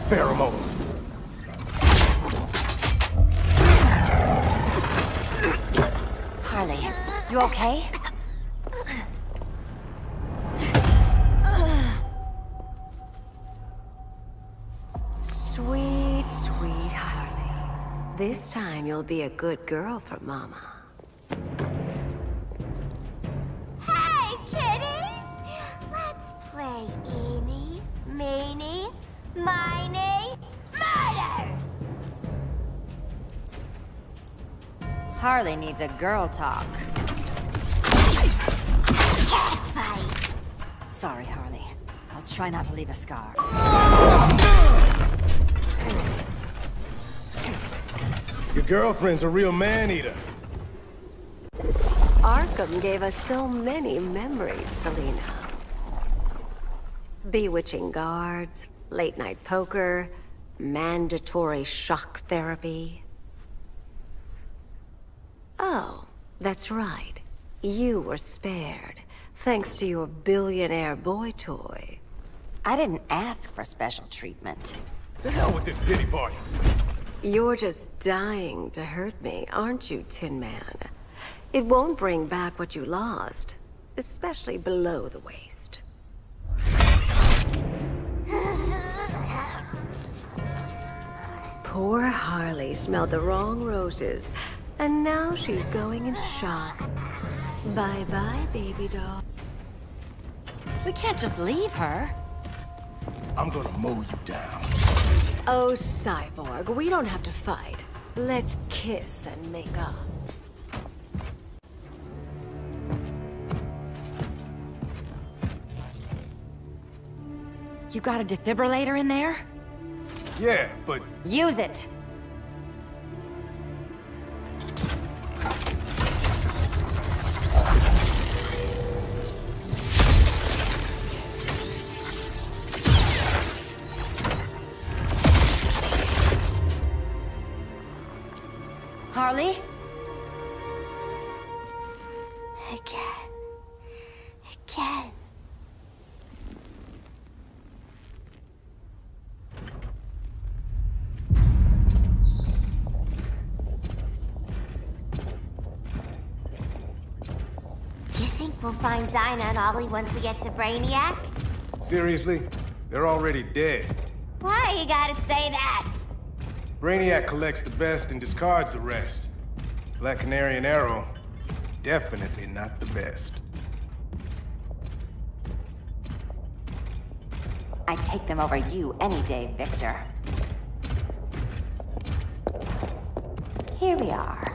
Pheromones. Harley, you okay? Sweet, sweet Harley. This time you'll be a good girl for Mama. Hey, kiddies! Let's play eeny, meeny, miny, murder! Harley needs a girl talk. Cat fight! Sorry, Harley. I'll try not to leave a scar. Your girlfriend's a real man-eater. Arkham gave us so many memories, Selina. Bewitching guards, late-night poker, mandatory shock therapy. Oh, that's right. You were spared, thanks to your billionaire boy toy. I didn't ask for special treatment. To hell with this pity party. You're just dying to hurt me, aren't you, Tin Man? It won't bring back what you lost, especially below the waist. Poor Harley smelled the wrong roses, and now she's going into shock. Bye-bye, baby doll. We can't just leave her. I'm gonna mow you down. Oh, Cyborg, we don't have to fight. Let's kiss and make up. You got a defibrillator in there? Yeah, but... Use it! Harley? Again. Again. You think we'll find Dinah and Ollie once we get to Brainiac? Seriously? They're already dead. Why you gotta say that? Brainiac collects the best and discards the rest. Black Canary and Arrow, definitely not the best. I'd take them over you any day, Victor. Here we are.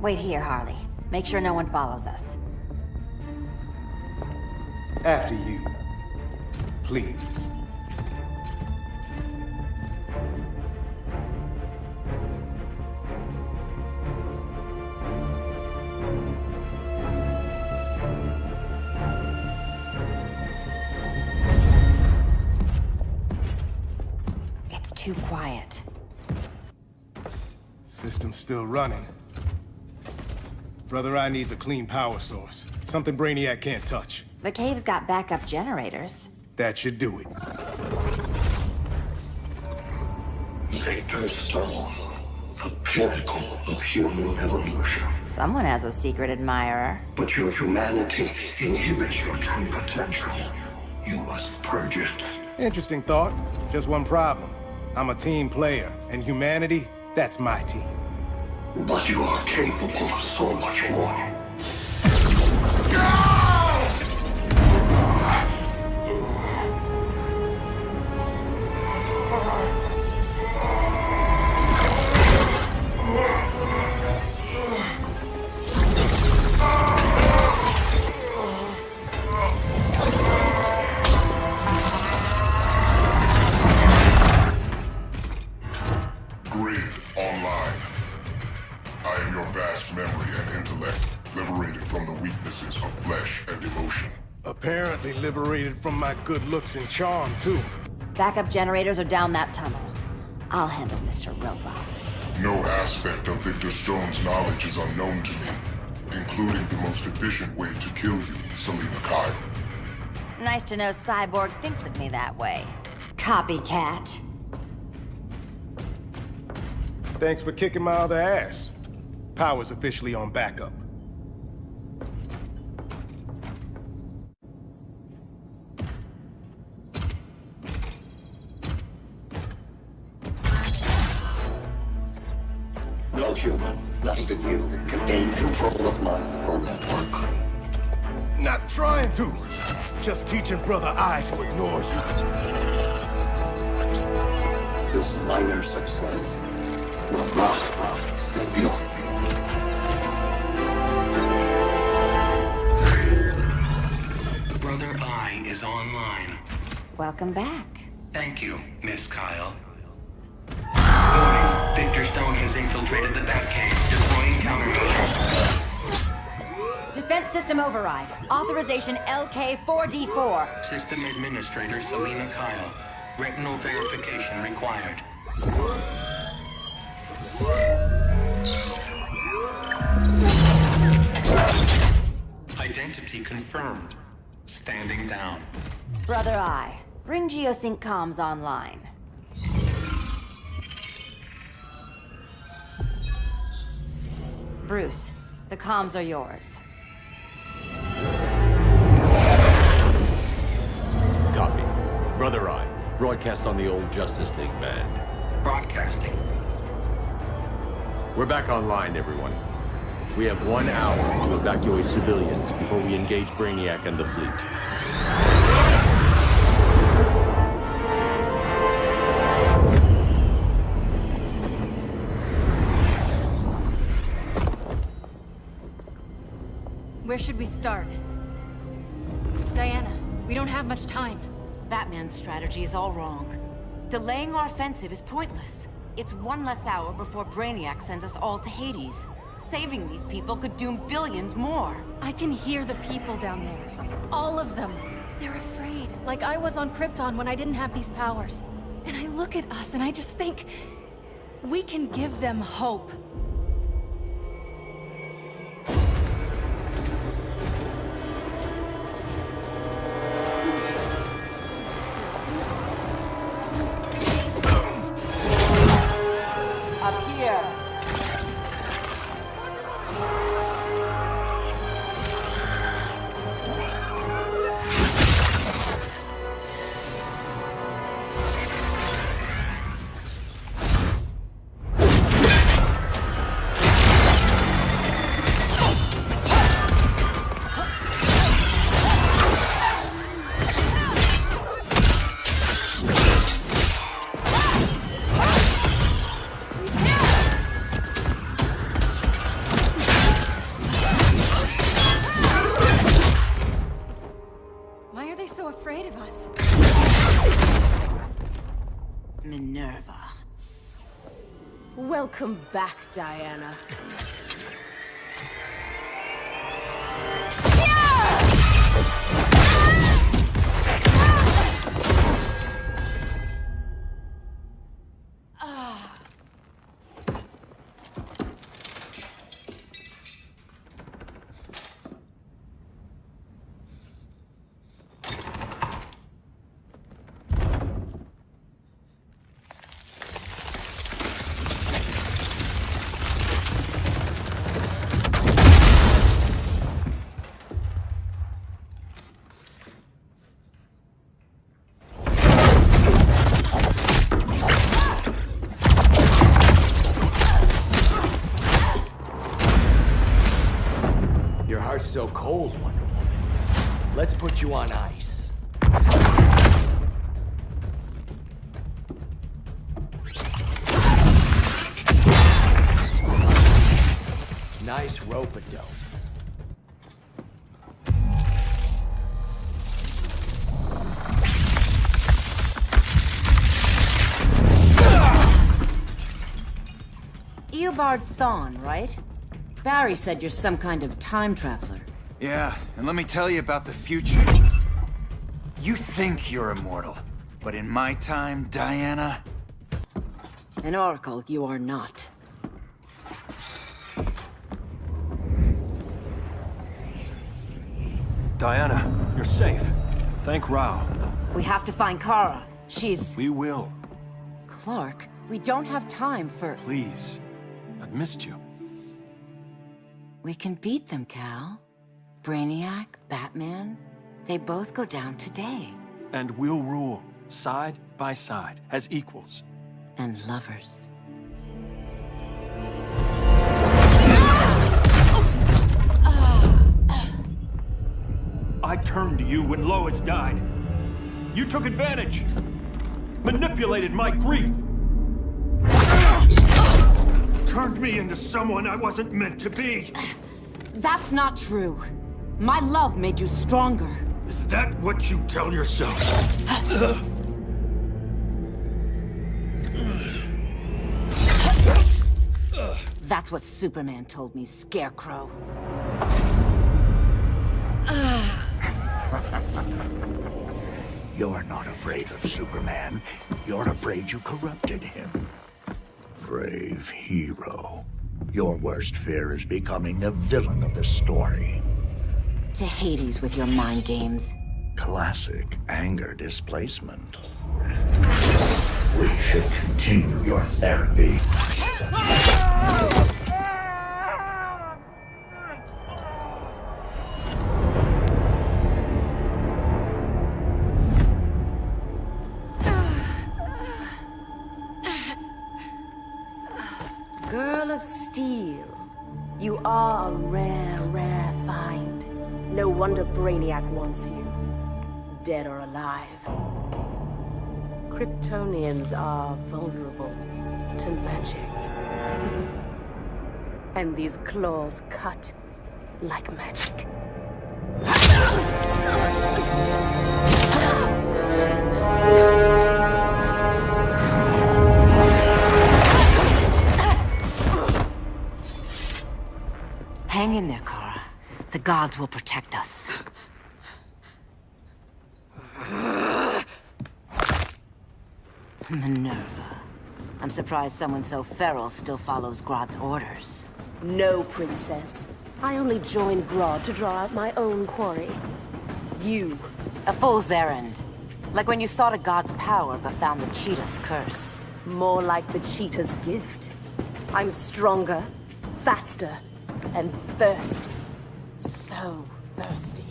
Wait here, Harley. Make sure no one follows us. After you. Please. It's too quiet. System's still running. Brother Eye needs a clean power source. Something Brainiac can't touch. The cave's got backup generators. That should do it. Victor's Stone, the pinnacle of human evolution. Someone has a secret admirer. But your humanity inhibits your true potential. You must purge it. Interesting thought. Just one problem. I'm a team player, and humanity, that's my team. But you are capable of so much more. Grid online. I am your vast memory and intellect, liberated from the weaknesses of flesh and emotion. Apparently liberated from my good looks and charm, too. Backup generators are down that tunnel. I'll handle Mr. Robot. No aspect of Victor Stone's knowledge is unknown to me, including the most efficient way to kill you, Selina Kyle. Nice to know Cyborg thinks of me that way. Copycat. Thanks for kicking my other ass. Power's officially on backup. No human, not even you, can gain control of my neural network. Not trying to. Just teaching Brother Eye to ignore you. This minor success will not save you. Brother Eye is online. Welcome back. Thank you, Miss Kyle. Warning, Victor Stone has infiltrated the Batcave, deploying countermeasures. Defense system override. Authorization LK4D4. System Administrator Selina Kyle. Retinal verification required. Identity confirmed. Standing down. Brother Eye, bring Geosync comms online. Bruce, the comms are yours. Copy. Brother Eye, broadcast on the old Justice League band. Broadcasting. We're back online, everyone. We have 1 hour to evacuate civilians before we engage Brainiac and the fleet. Where should we start? Diana, we don't have much time. Batman's strategy is all wrong. Delaying our offensive is pointless. It's one less hour before Brainiac sends us all to Hades. Saving these people could doom billions more. I can hear the people down there. All of them. They're afraid, like I was on Krypton when I didn't have these powers. And I look at us and I just think, we can give them hope. Up here. Minerva. Welcome back, Diana. So cold, Wonder Woman. Let's put you on ice. Nice rope-a-dope. Eobard Thawne, right? Barry said you're some kind of time traveler. Yeah, and let me tell you about the future. You think you're immortal, but in my time, Diana... An oracle, you are not. Diana, you're safe. Thank Rao. We have to find Kara. She's... We will. Clark, we don't have time for... Please. I've missed you. We can beat them, Cal. Brainiac, Batman, they both go down today. And we'll rule, side by side, as equals. And lovers. I turned to you when Lois died. You took advantage. Manipulated my grief. Turned me into someone I wasn't meant to be. That's not true. My love made you stronger. Is that what you tell yourself? That's what Superman told me, Scarecrow. You're not afraid of Superman. You're afraid you corrupted him. Brave hero. Your worst fear is becoming the villain of the story. To Hades with your mind games. Classic anger displacement. We should continue your therapy. Girl of Steel. You are a rare, rare find. No wonder Brainiac wants you. Dead or alive. Kryptonians are vulnerable to magic. And these claws cut like magic. Hang in there, Kara. The gods will protect us. Minerva. I'm surprised someone so feral still follows Grodd's orders. No, Princess. I only joined Grodd to draw out my own quarry. You. A fool's errand. Like when you sought a god's power but found the cheetah's curse. More like the cheetah's gift. I'm stronger, faster, and thirsty. So thirsty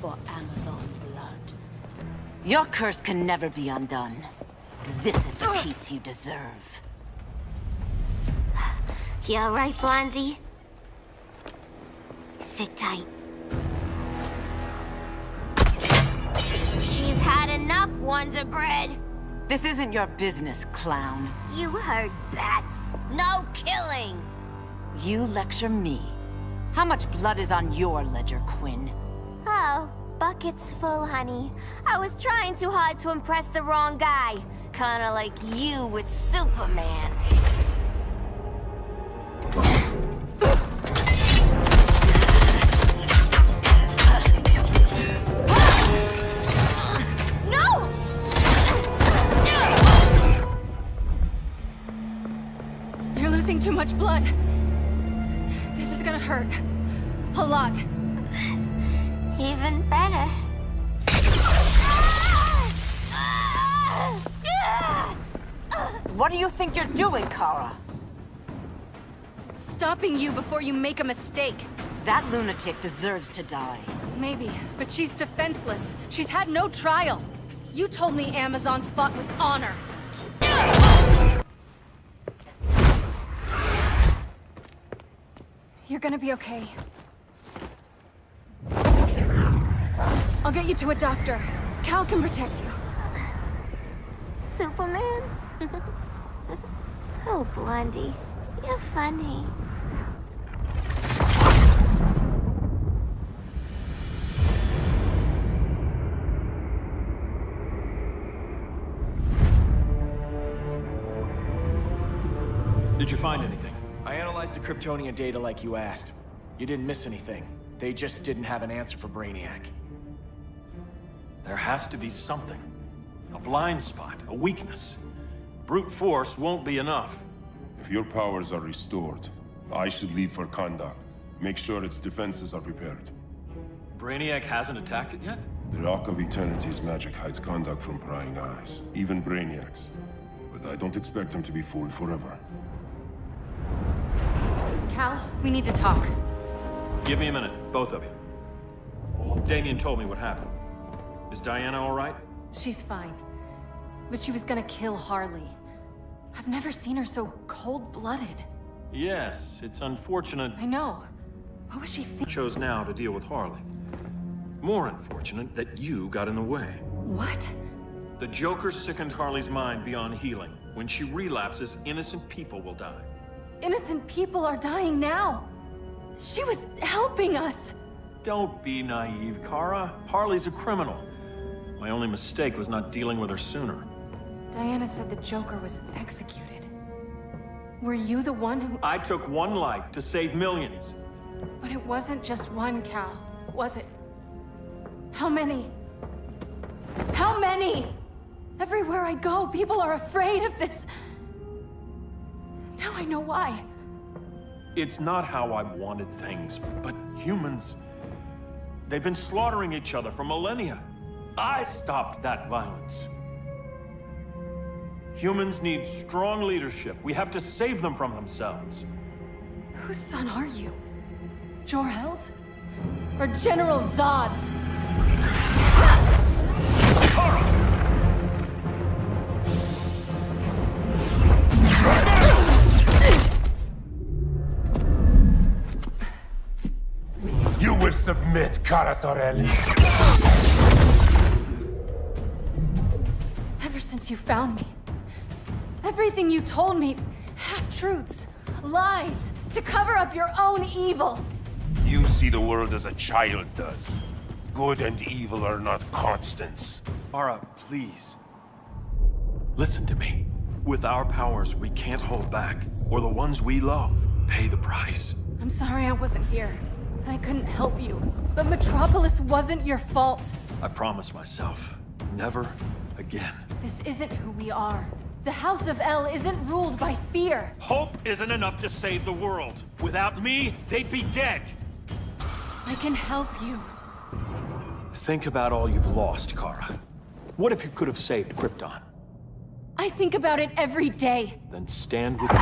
for Amazon blood. Your curse can never be undone. This is the peace you deserve. You all right, Blondie? Sit tight. She's had enough, Wonder Bread. This isn't your business, clown. You heard bats. No killing. You lecture me. How much blood is on your ledger, Quinn? Oh, bucket's full, honey. I was trying too hard to impress the wrong guy. Kinda like you with Superman. No! You're losing too much blood. This is gonna hurt. A lot. Even better. What do you think you're doing, Kara? Stopping you before you make a mistake. That lunatic deserves to die. Maybe, but she's defenseless. She's had no trial. You told me Amazons fought with honor. You're gonna be okay. I'll get you to a doctor. Cal can protect you. Superman? Oh, Blondie, you're funny. Did you find anything? I analyzed the Kryptonian data like you asked. You didn't miss anything. They just didn't have an answer for Brainiac. There has to be something. A blind spot, a weakness. Brute force won't be enough. If your powers are restored, I should leave for Kahndaq. Make sure its defenses are prepared. Brainiac hasn't attacked it yet? The Ark of Eternity's magic hides Kahndaq from prying eyes, even Brainiac's. But I don't expect him to be fooled forever. Cal, we need to talk. Give me a minute, both of you. Damien told me what happened. Is Diana all right? She's fine. But she was gonna kill Harley. I've never seen her so cold-blooded. Yes, it's unfortunate. I know. What was she thinking? Chose now to deal with Harley. More unfortunate that you got in the way. What? The Joker sickened Harley's mind beyond healing. When she relapses, innocent people will die. Innocent people are dying now. She was helping us. Don't be naive, Kara. Harley's a criminal. My only mistake was not dealing with her sooner. Diana said the Joker was executed. Were you the one who... I took one life to save millions. But it wasn't just one, Cal, was it? How many? How many? Everywhere I go, people are afraid of this. Now I know why. It's not how I wanted things, but humans... They've been slaughtering each other for millennia. I stopped that violence. Humans need strong leadership. We have to save them from themselves. Whose son are you? Jor-El's? Or General Zod's? You will submit, Kara Zor-El. Ever since you found me, everything you told me, half-truths, lies, to cover up your own evil. You see the world as a child does. Good and evil are not constants. Kara, please. Listen to me. With our powers, we can't hold back, or the ones we love pay the price. I'm sorry I wasn't here, and I couldn't help you. But Metropolis wasn't your fault. I promise myself, never again. This isn't who we are. The House of El isn't ruled by fear. Hope isn't enough to save the world. Without me, they'd be dead. I can help you. Think about all you've lost, Kara. What if you could have saved Krypton? I think about it every day. Then stand with me.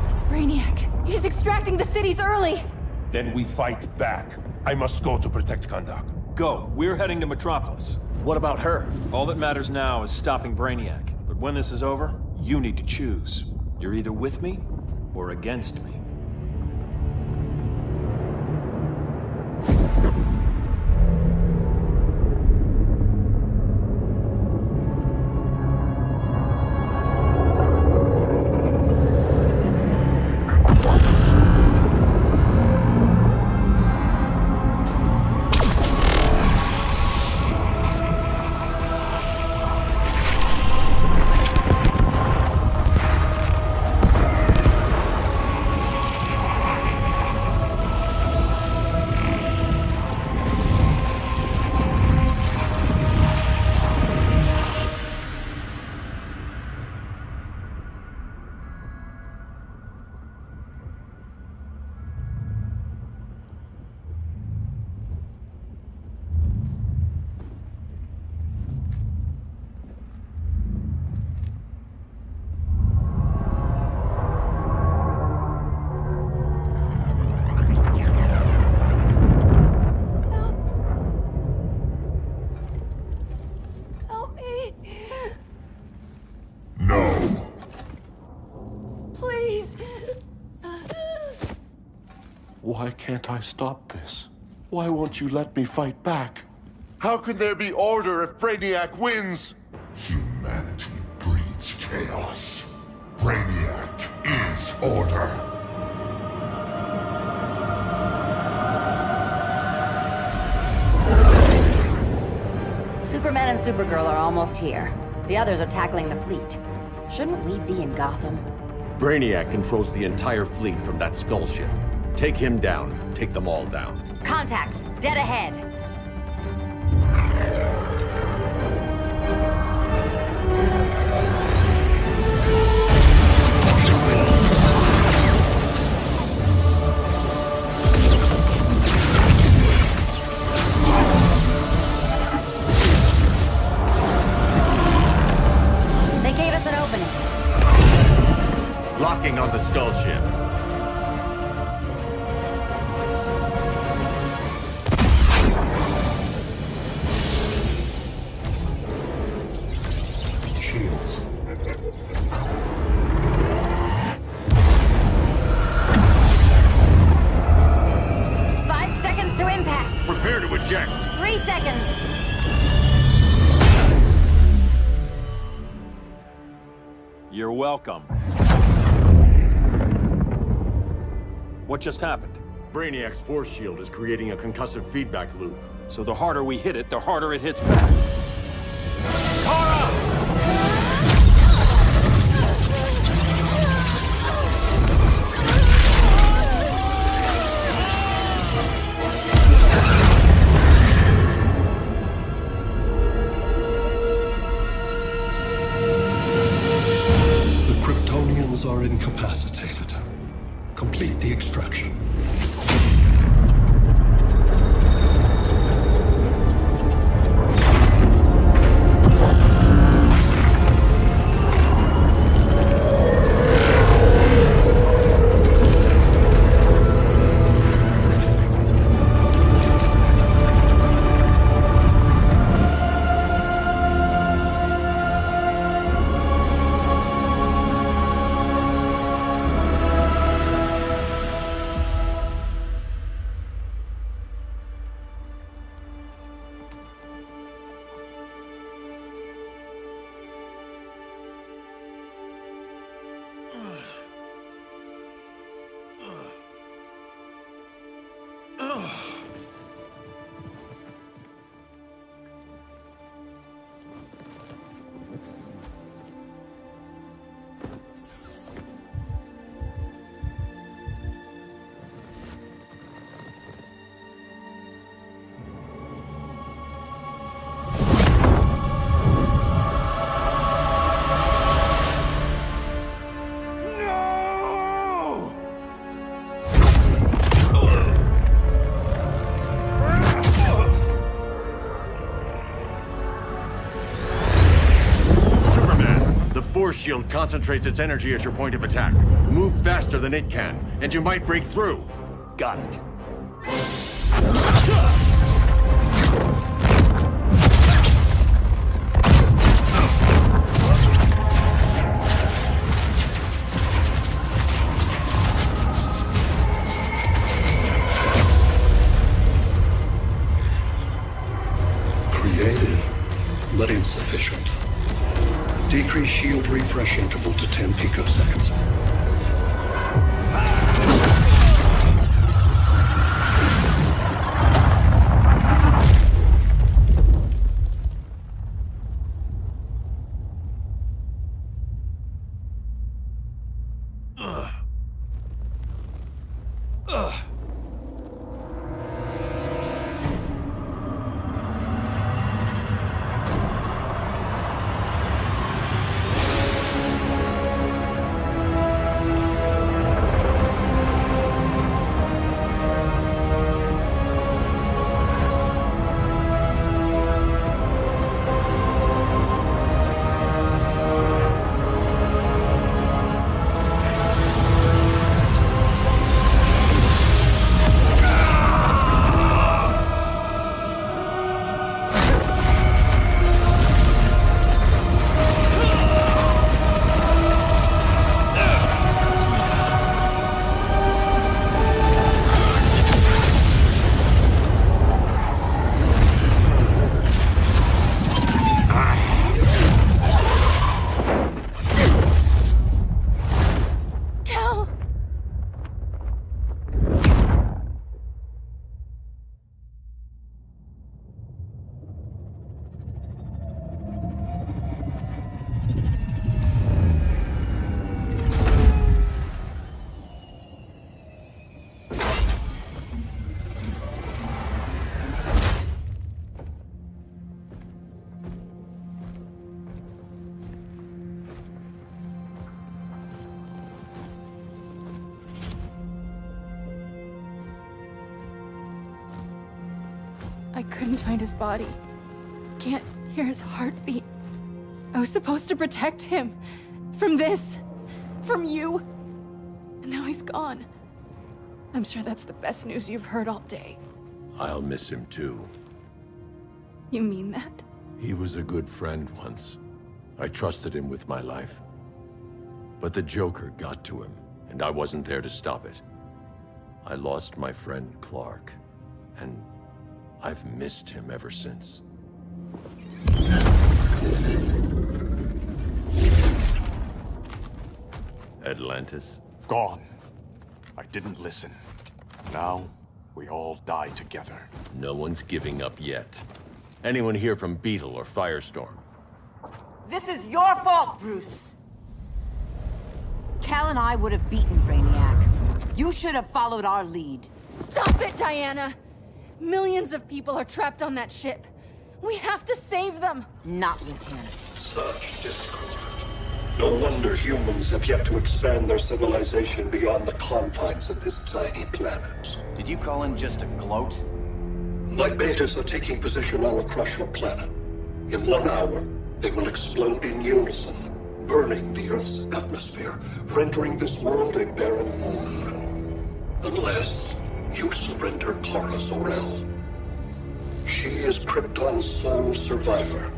It's Brainiac. He's extracting the cities early. Then we fight back. I must go to protect Kahndaq. Go. We're heading to Metropolis. What about her? All that matters now is stopping Brainiac. But when this is over, you need to choose. You're either with me or against me. No. Please. Why can't I stop this? Why won't you let me fight back? How can there be order if Brainiac wins? Humanity breeds chaos. Brainiac is order. Superman and Supergirl are almost here. The others are tackling the fleet. Shouldn't we be in Gotham? Brainiac controls the entire fleet from that skull ship. Take him down. Take them all down. Contacts, dead ahead. They gave us an opening. Locking on the skull ship. Shields. 5 seconds to impact. Prepare to eject. 3 seconds. You're welcome. What just happened? Brainiac's force shield is creating a concussive feedback loop. So the harder we hit it, the harder it hits back. Kara! The Kryptonians are incapacitated. Complete the extraction. Force shield concentrates its energy at your point of attack. Move faster than it can, and you might break through. Got it. Creative, but insufficient. Decrease shield refresh interval to 10 picoseconds. couldn't find his body. Can't hear his heartbeat. I was supposed to protect him. From this. From you. And now he's gone. I'm sure that's the best news you've heard all day. I'll miss him too. You mean that? He was a good friend once. I trusted him with my life. But the Joker got to him, and I wasn't there to stop it. I lost my friend Clark, and I've missed him ever since. Atlantis? Gone. I didn't listen. Now, we all die together. No one's giving up yet. Anyone here from Beetle or Firestorm? This is your fault, Bruce. Cal and I would have beaten Brainiac. You should have followed our lead. Stop it, Diana! Millions of people are trapped on that ship. We have to save them! Not with him. Such discord. No wonder humans have yet to expand their civilization beyond the confines of this tiny planet. Did you call in just to gloat? My betas are taking position all across your planet. In 1 hour, they will explode in unison, burning the Earth's atmosphere, rendering this world a barren moon. Unless you surrender Kara Zor-El. She is Krypton's sole survivor,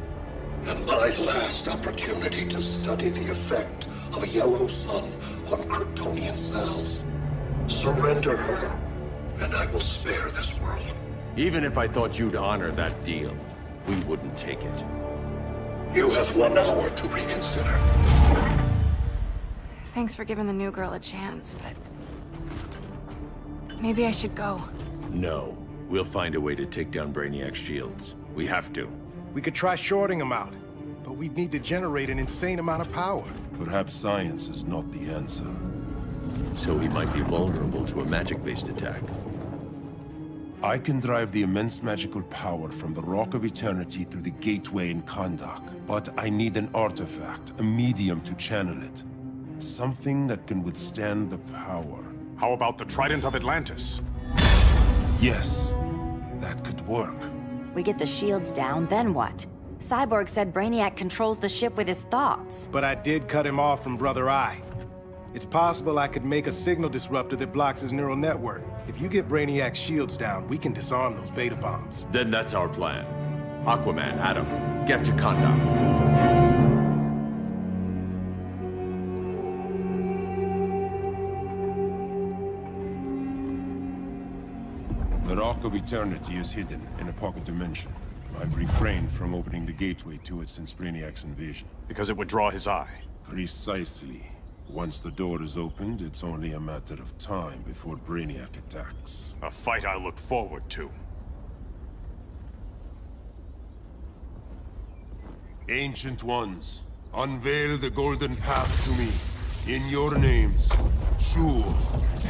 and my last opportunity to study the effect of a yellow sun on Kryptonian cells. Surrender her, and I will spare this world. Even if I thought you'd honor that deal, we wouldn't take it. You have 1 hour to reconsider. Thanks for giving the new girl a chance, but... maybe I should go. No. We'll find a way to take down Brainiac's shields. We have to. We could try shorting him out, but we'd need to generate an insane amount of power. Perhaps science is not the answer. So he might be vulnerable to a magic-based attack. I can drive the immense magical power from the Rock of Eternity through the gateway in Kahndaq, but I need an artifact, a medium to channel it. Something that can withstand the power. How about the Trident of Atlantis? Yes, that could work. We get the shields down, then what? Cyborg said Brainiac controls the ship with his thoughts. But I did cut him off from Brother Eye. It's possible I could make a signal disruptor that blocks his neural network. If you get Brainiac's shields down, we can disarm those beta bombs. Then that's our plan. Aquaman, Adam, get to Kahndaq. The Rock of Eternity is hidden in a pocket dimension. I've refrained from opening the gateway to it since Brainiac's invasion. Because it would draw his eye. Precisely. Once the door is opened, it's only a matter of time before Brainiac attacks. A fight I look forward to. Ancient Ones, unveil the golden path to me. In your names, Shul,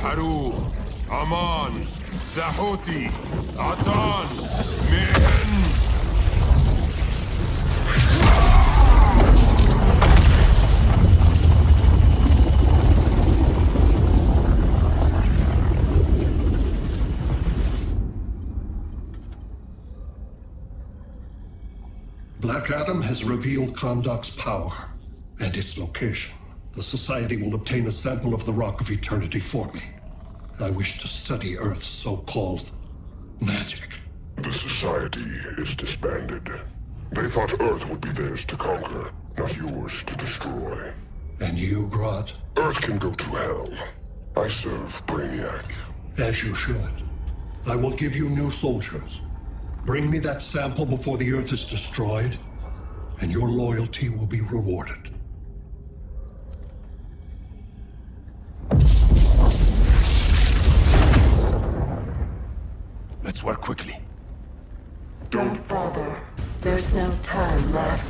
Haru, Aman, Zahoti, Atan, Mehen! Black Adam has revealed Kahndaq's power and its location. The Society will obtain a sample of the Rock of Eternity for me. I wish to study Earth's so-called magic. The Society is disbanded. They thought Earth would be theirs to conquer, not yours to destroy. And you, Grodd? Earth can go to hell. I serve Brainiac. As you should. I will give you new soldiers. Bring me that sample before the Earth is destroyed, and your loyalty will be rewarded. Let's work quickly. Don't bother. There's no time left.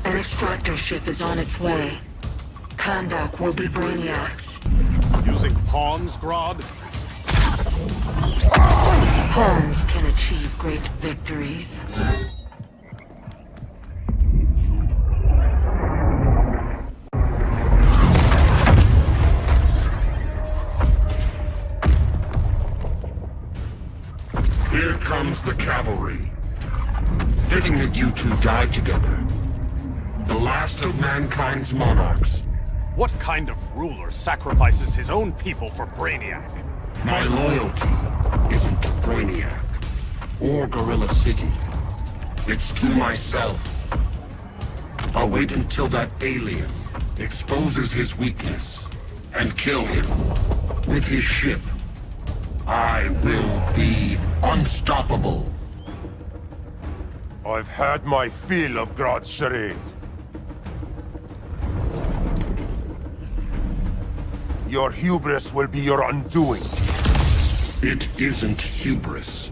An extractor ship is on its way. Kahndaq will be Brainiac's. Using pawns, Grodd? Pawns can achieve great victories. was the cavalry. Fitting that you two died together. The last of mankind's monarchs. What kind of ruler sacrifices his own people for Brainiac? My loyalty isn't to Brainiac or Gorilla City. It's to myself. I'll wait until that alien exposes his weakness and kill him with his ship. I will be unstoppable. I've had my fill of Grodd's charade. Your hubris will be your undoing. It isn't hubris.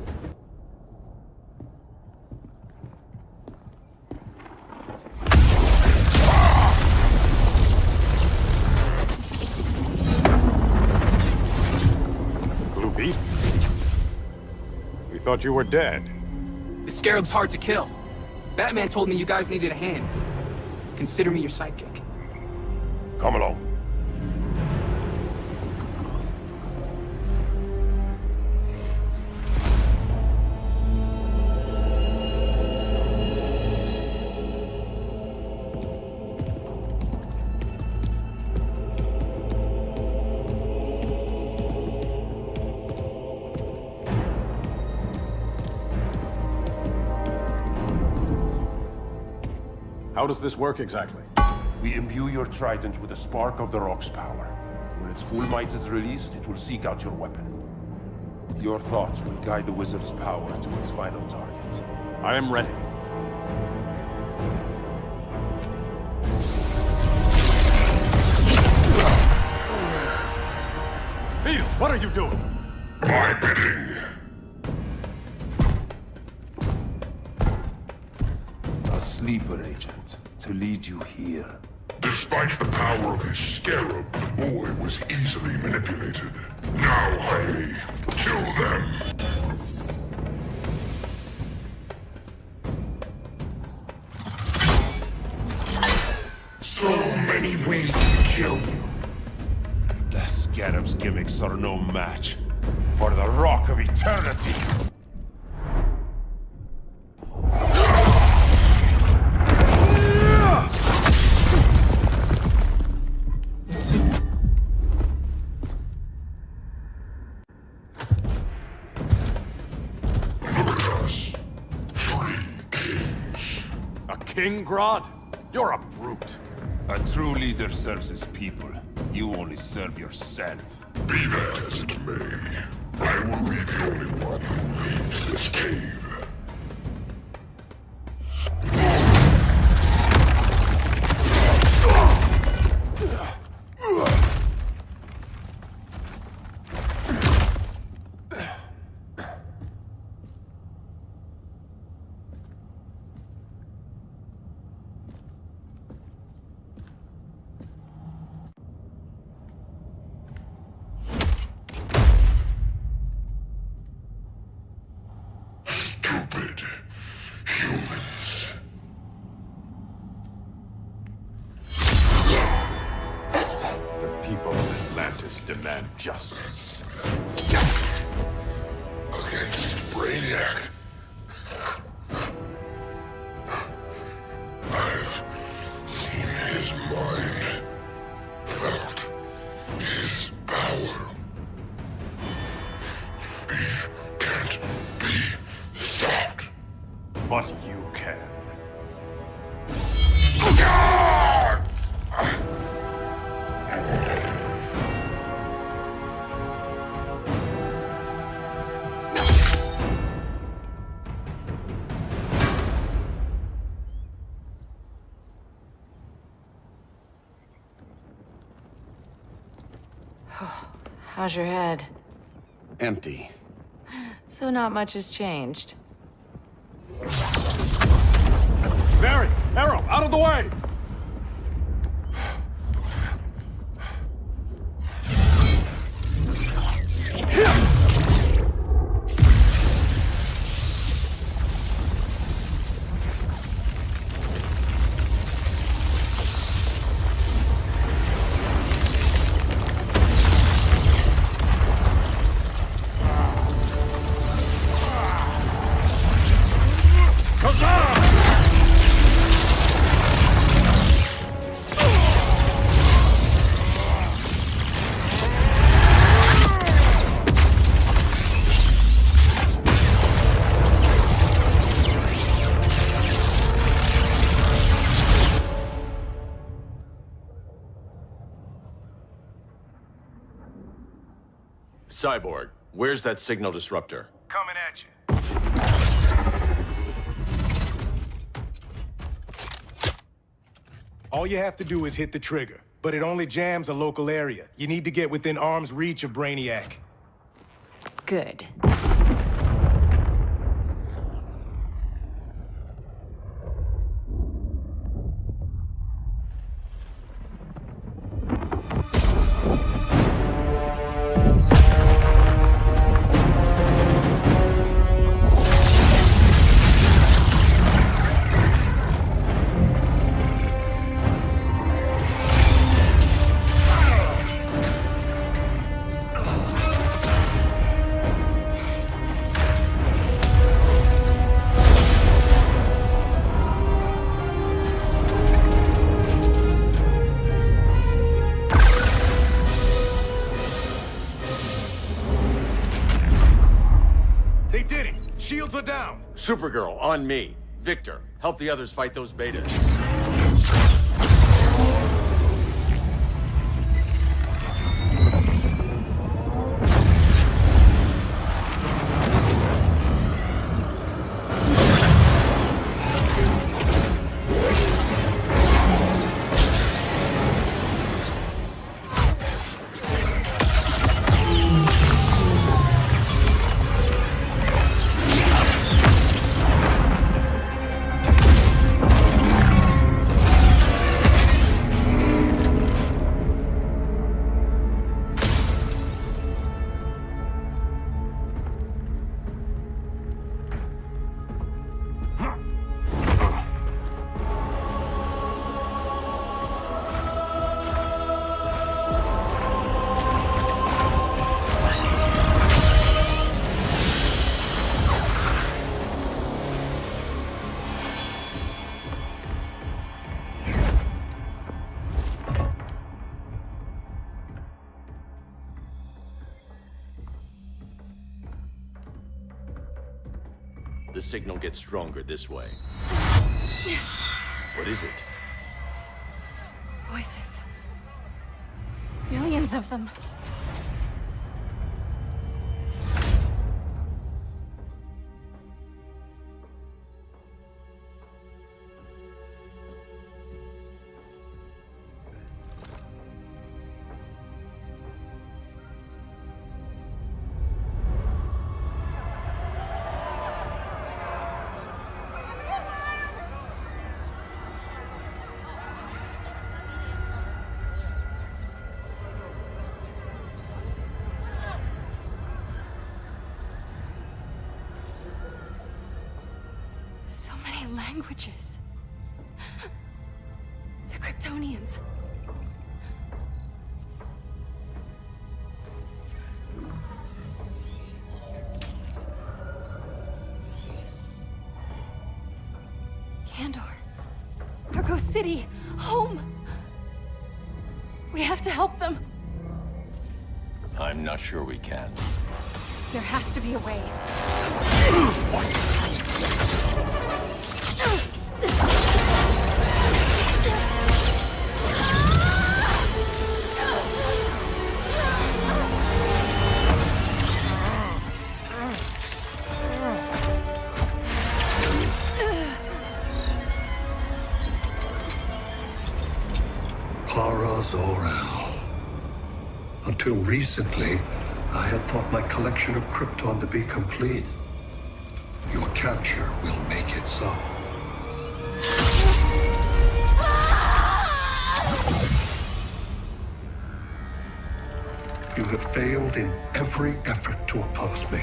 Blue Beetle? We thought you were dead. The Scarab's hard to kill. Batman told me you guys needed a hand. Consider me your sidekick. Come along. How does this work exactly? We imbue your trident with a spark of the Rock's power. When its full might is released, it will seek out your weapon. Your thoughts will guide the wizard's power to its final target. I am ready. Beetle, what are you doing? My bidding. A sleeper agent to lead you here. Despite the power of his scarab, the boy was easily manipulated. Now, Jaime, kill them. So many ways to kill you. The scarab's gimmicks are no match for the Rock of Eternity. King Grodd? You're a brute. A true leader serves his people. You only serve yourself. Be that as it may, I will be the only one who leaves this cave. Stupid humans. The people of Atlantis demand justice. Against Brainiac. I've seen his mind, felt his power. He can't be stopped. But you can. How's your head? Empty. So not much has changed. Barry! Arrow! Out of the way! Cyborg, where's that signal disruptor? Coming at you. All you have to do is hit the trigger, but it only jams a local area. You need to get within arm's reach of Brainiac. Good. They did it! Shields are down! Supergirl, on me. Victor, help the others fight those betas. The signal gets stronger this way. What is it? Voices. Millions of them. So many languages. The Kryptonians. Kandor. Argo City. Home. We have to help them. I'm not sure we can. There has to be a way. Kara Zor-El. Until recently, I had thought my collection of Krypton to be complete. Your capture will make it so. You have failed in every effort to oppose me.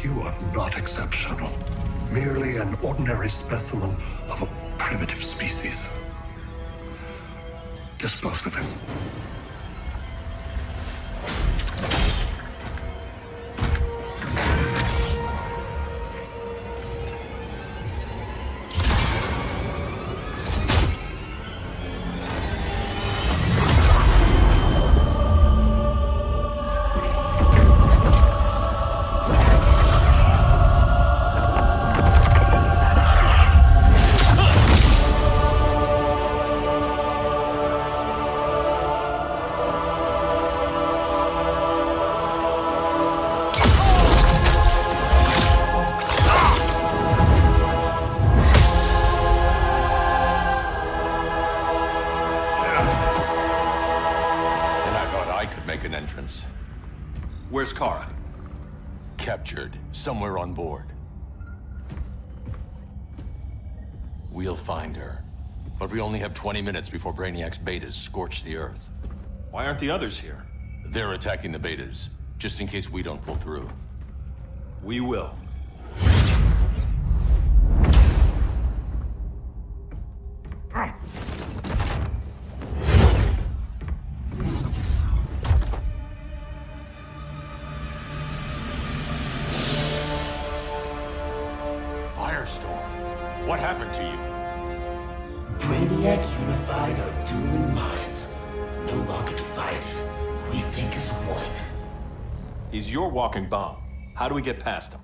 You are not exceptional. Merely an ordinary specimen of a primitive species. Dispose of him. Where's Kara? Captured, somewhere on board. We'll find her. But we only have 20 minutes before Brainiac's betas scorch the Earth. Why aren't the others here? They're attacking the betas, just in case we don't pull through. We will. Firestorm, what happened to you? Brainiac unified our dueling minds. No longer divided. We think as one. He's your walking bomb. How do we get past him?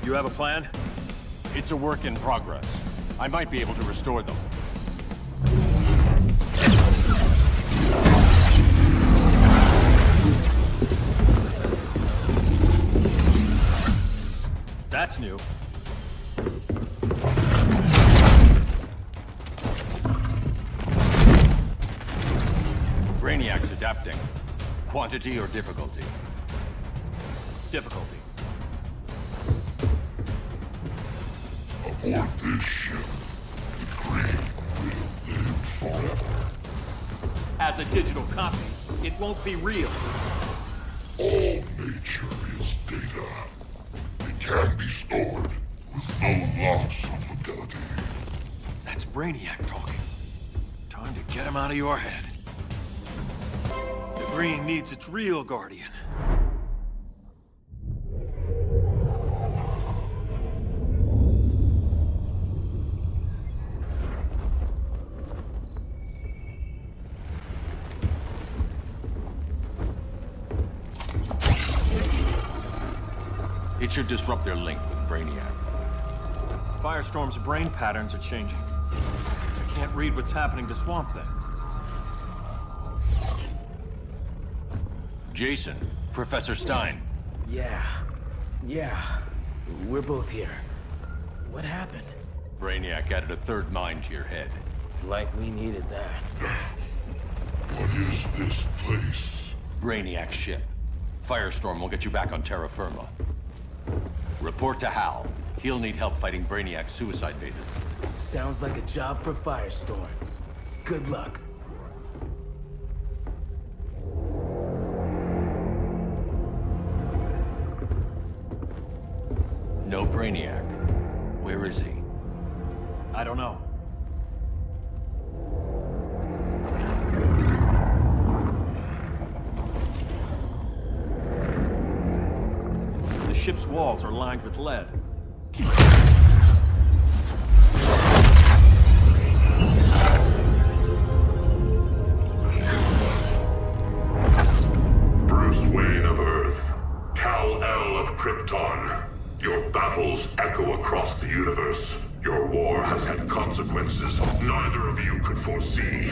You have a plan? It's a work in progress. I might be able to restore them. That's new. Brainiac's adapting. Quantity or difficulty? Difficulty. Aboard this ship, the Green will live forever. As a digital copy, it won't be real. All nature is data. It can be stored with no loss of fidelity. That's Brainiac talking. Time to get him out of your head. The Green needs its real guardian. It should disrupt their link with Brainiac. Firestorm's brain patterns are changing. I can't read what's happening to Swamp Thing. Jason, Professor Stein. Yeah. We're both here. What happened? Brainiac added a third mind to your head. Like we needed that. What is this place? Brainiac's ship. Firestorm will get you back on terra firma. Report to Hal. He'll need help fighting Brainiac's suicide betas. Sounds like a job for Firestorm. Good luck. No Brainiac. Where is he? I don't know. The ship's walls are lined with lead. Bruce Wayne of Earth, Kal-El of Krypton. Your battles echo across the universe. Your war has had consequences neither of you could foresee.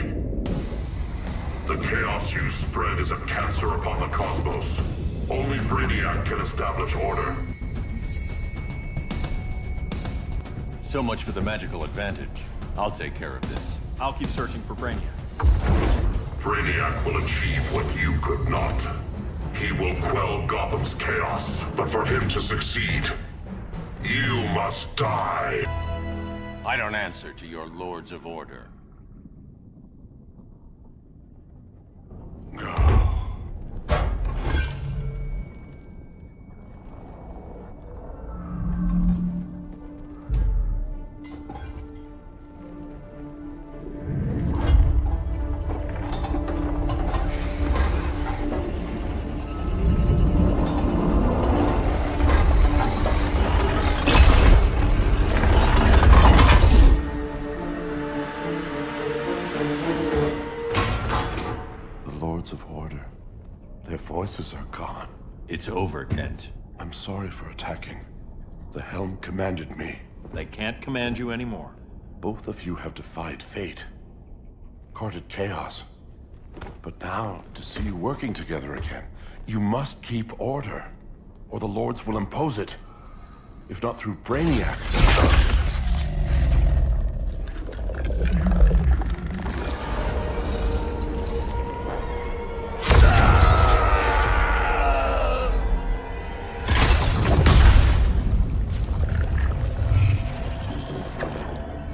The chaos you spread is a cancer upon the cosmos. Only Brainiac can establish order. So much for the magical advantage. I'll take care of this. I'll keep searching for Brainiac. Brainiac will achieve what you could not. He will quell Gotham's chaos, but for him to succeed, you must die. I don't answer to your Lords of Order. Their voices are gone. It's over, Kent. I'm sorry for attacking. The Helm commanded me. They can't command you anymore. Both of you have defied fate, courted chaos. But now, to see you working together again, you must keep order, or the Lords will impose it. If not through Brainiac.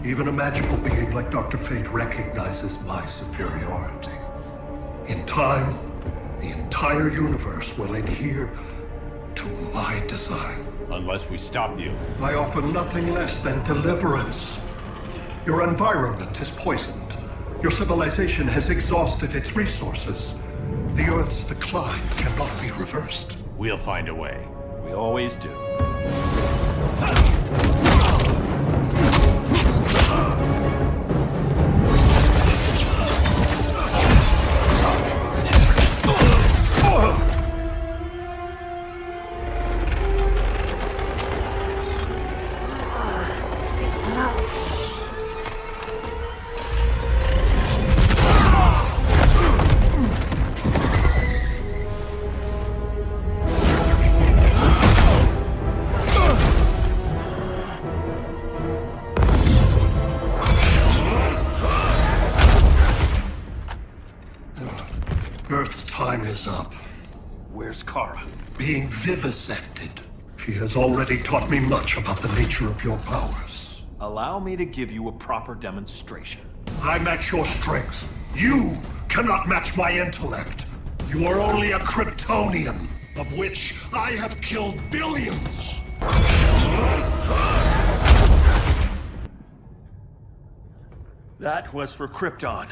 Even a magical being like Dr. Fate recognizes my superiority. In time, the entire universe will adhere to my design. Unless we stop you. I offer nothing less than deliverance. Your environment is poisoned. Your civilization has exhausted its resources. The Earth's decline cannot be reversed. We'll find a way. We always do. Earth's time is up. Where's Kara? Being vivisected. She has already taught me much about the nature of your powers. Allow me to give you a proper demonstration. I match your strength. You cannot match my intellect. You are only a Kryptonian, of which I have killed billions. That was for Krypton.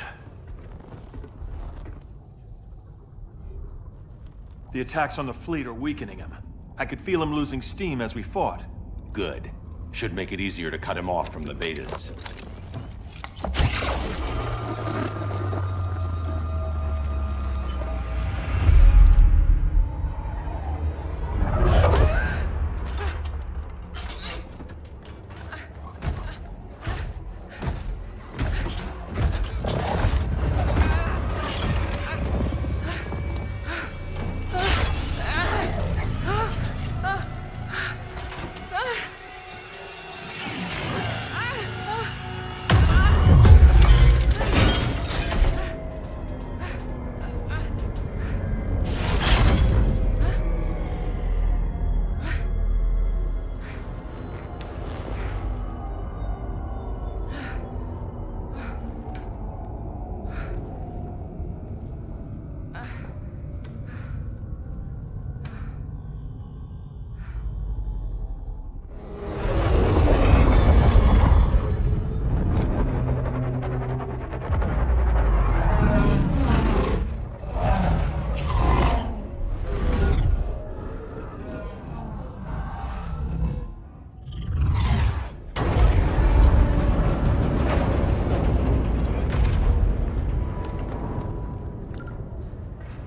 The attacks on the fleet are weakening him. I could feel him losing steam as we fought. Good. Should make it easier to cut him off from the betas.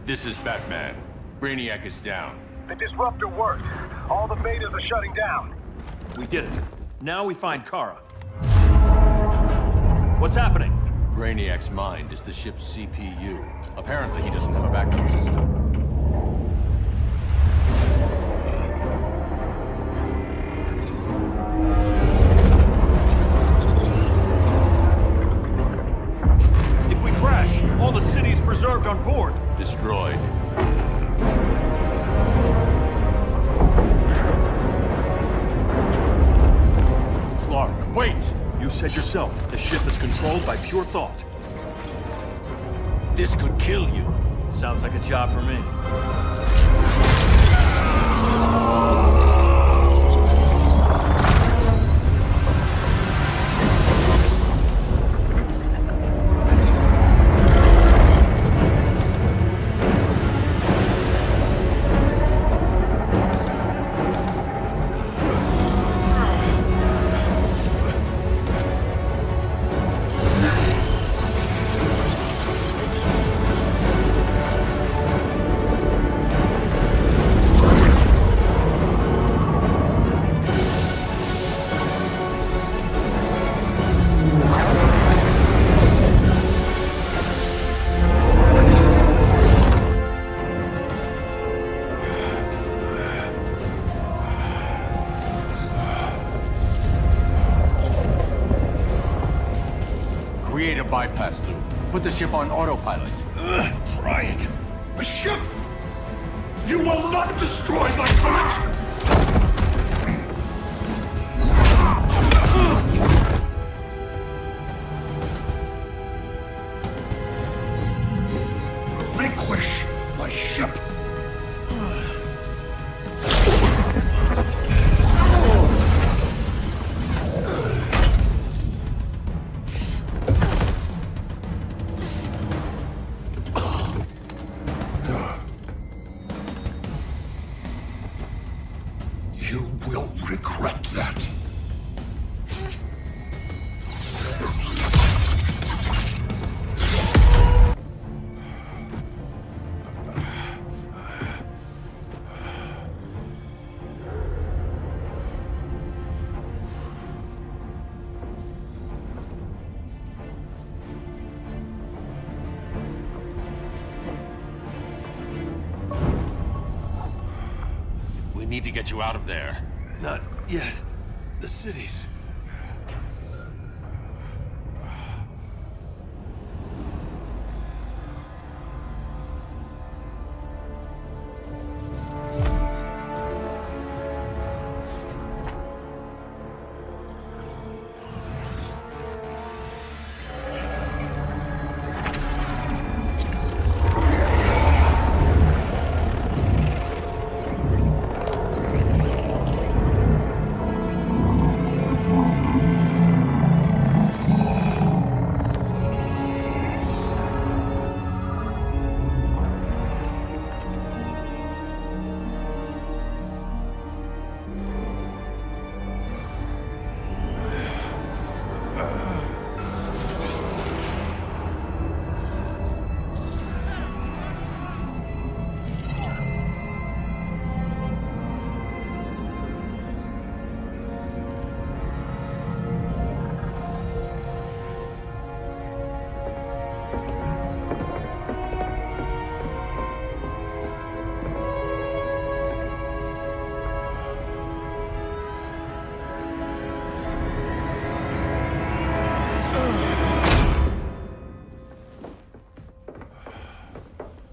This is Batman. Brainiac is down. The disruptor worked. All the betas are shutting down. We did it. Now we find Kara. What's happening? Brainiac's mind is the ship's CPU. Apparently he doesn't have a backup system. If we crash, all the city's preserved on board. Destroyed. Clark, wait! You said yourself, the ship is controlled by pure thought. This could kill you. Sounds like a job for me. bypass loop. Put the ship on autopilot. Trying. My ship! You will not destroy my collection! Relinquish my ship! You will regret that. We need to get you out of there. Not yet. The cities.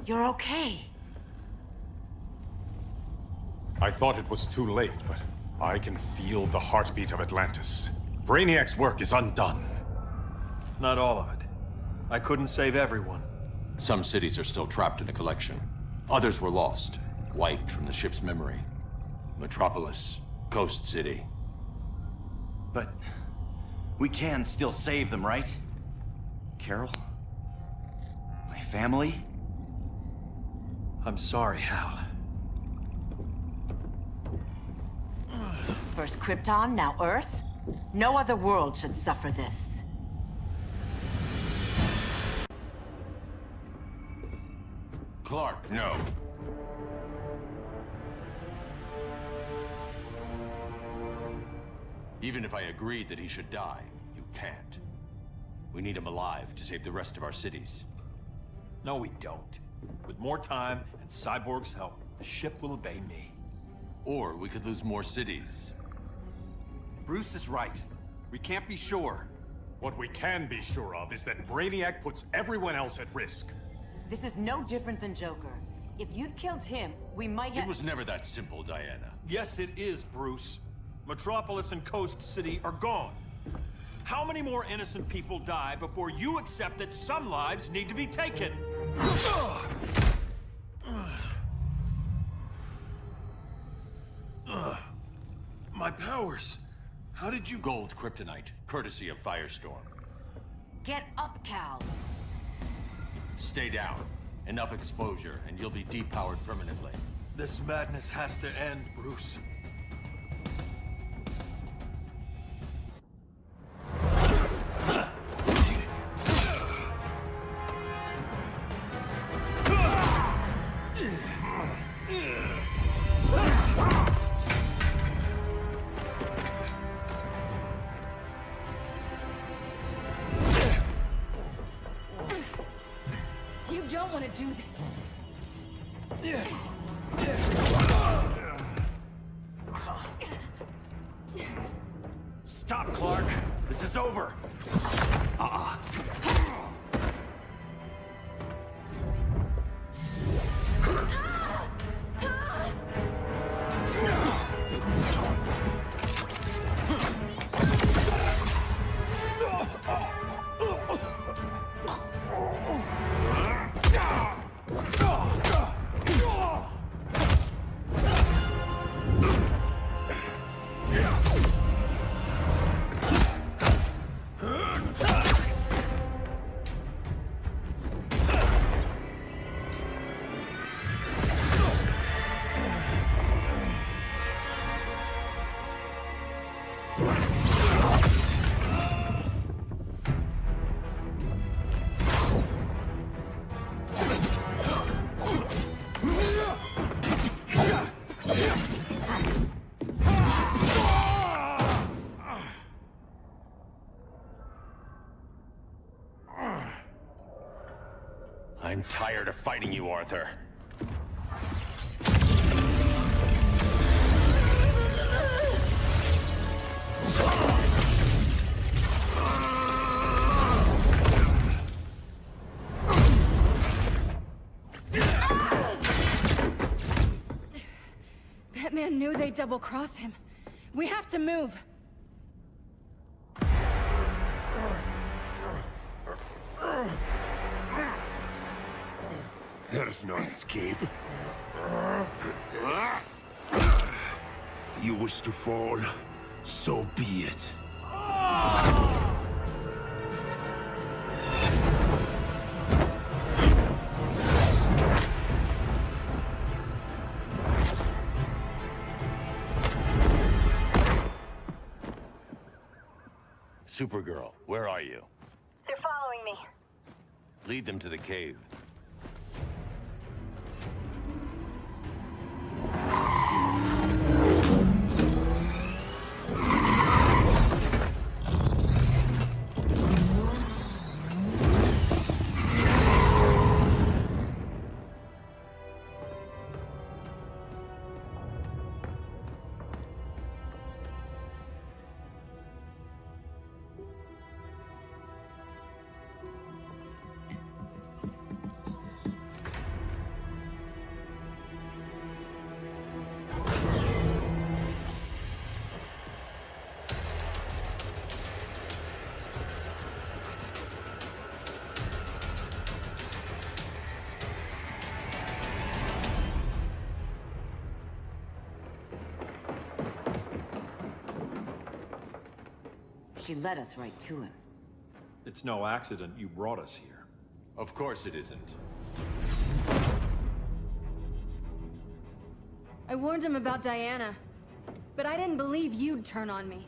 You're okay. I thought it was too late, but I can feel the heartbeat of Atlantis. Brainiac's work is undone. Not all of it. I couldn't save everyone. Some cities are still trapped in the collection. Others were lost, wiped from the ship's memory. Metropolis, Coast City. But we can still save them, right? Carol? My family? I'm sorry, Hal. First Krypton, now Earth? No other world should suffer this. Clark, no. Even if I agreed that he should die, you can't. We need him alive to save the rest of our cities. No, we don't. With more time and Cyborg's help, the ship will obey me. Or we could lose more cities. Bruce is right. We can't be sure. What we can be sure of is that Brainiac puts everyone else at risk. This is no different than Joker. If you'd killed him, we might have— It was never that simple, Diana. Yes, it is, Bruce. Metropolis and Coast City are gone. How many more innocent people die before you accept that some lives need to be taken? My powers. How did you— Gold kryptonite, courtesy of Firestorm. Get up, Cal. Stay down. Enough exposure, and you'll be depowered permanently. This madness has to end, Bruce. You don't want to do this. Stop, Clark. This is over. I'm tired of fighting you, Arthur. Batman knew they'd double-cross him. We have to move. There's no escape. You wish to fall, so be it. Supergirl, where are you? They're following me. Lead them to the cave. She led us right to him. It's no accident you brought us here. Of course it isn't. I warned him about Diana, but I didn't believe you'd turn on me.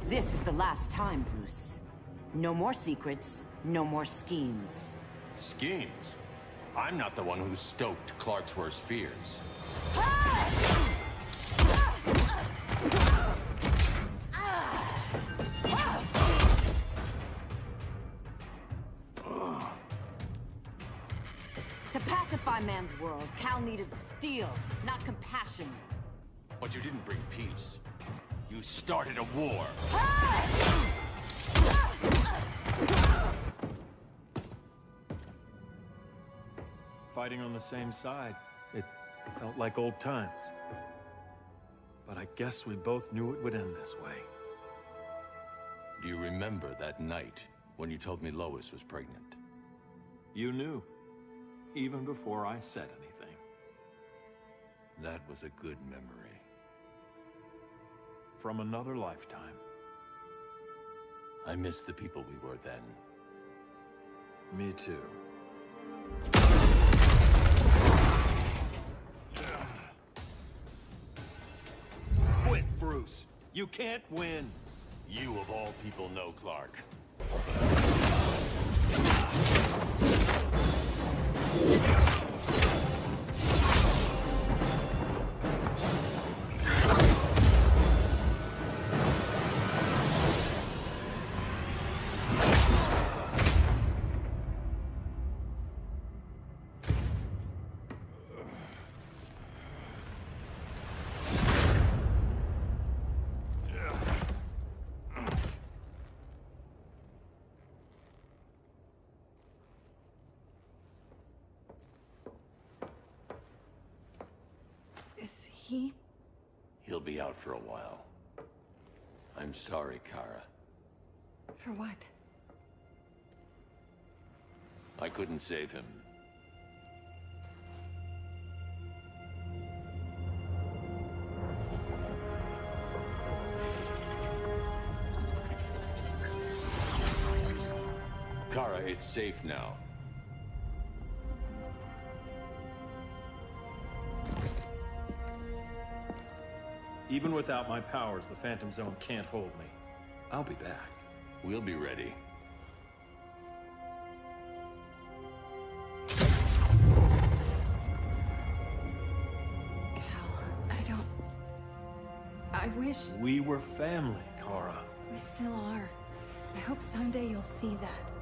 This is the last time, Bruce. No more secrets, no more schemes. Schemes? I'm not the one who stoked Clark's worst fears. To pacify man's world, Cal needed steel, not compassion. But you didn't bring peace. You started a war. Fighting on the same side, it felt like old times. But I guess we both knew it would end this way. Do you remember that night when you told me Lois was pregnant? You knew, even before I said anything. That was a good memory. From another lifetime. I miss the people we were then. Me too. Quit, Bruce. You can't win. You of all people know Clark. Is he? He'll be out for a while. I'm sorry, Kara. For what? I couldn't save him. Kara, it's safe now. Even without my powers, the Phantom Zone can't hold me. I'll be back. We'll be ready. I wish We were family, Kara. we still are. I hope someday you'll see that.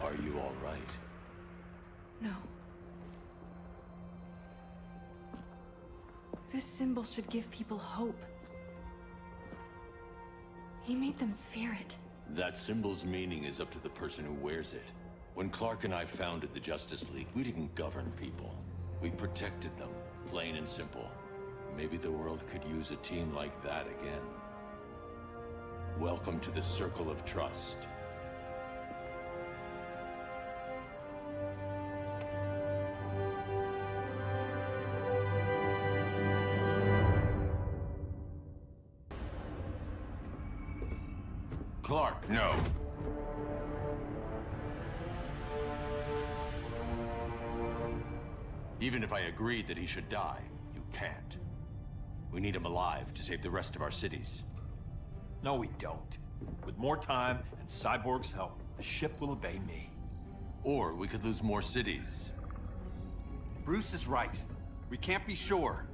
Are you all right? No. This symbol should give people hope. He made them fear it. That symbol's meaning is up to the person who wears it. When Clark and I founded the Justice League, we didn't govern people. We protected them, plain and simple. Maybe the world could use a team like that again. Welcome to the Circle of Trust. Clark, no. Even if I agreed that he should die, you can't. We need him alive to save the rest of our cities. No, we don't. With more time and Cyborg's help, the ship will obey me. Or we could lose more cities. Bruce is right. We can't be sure.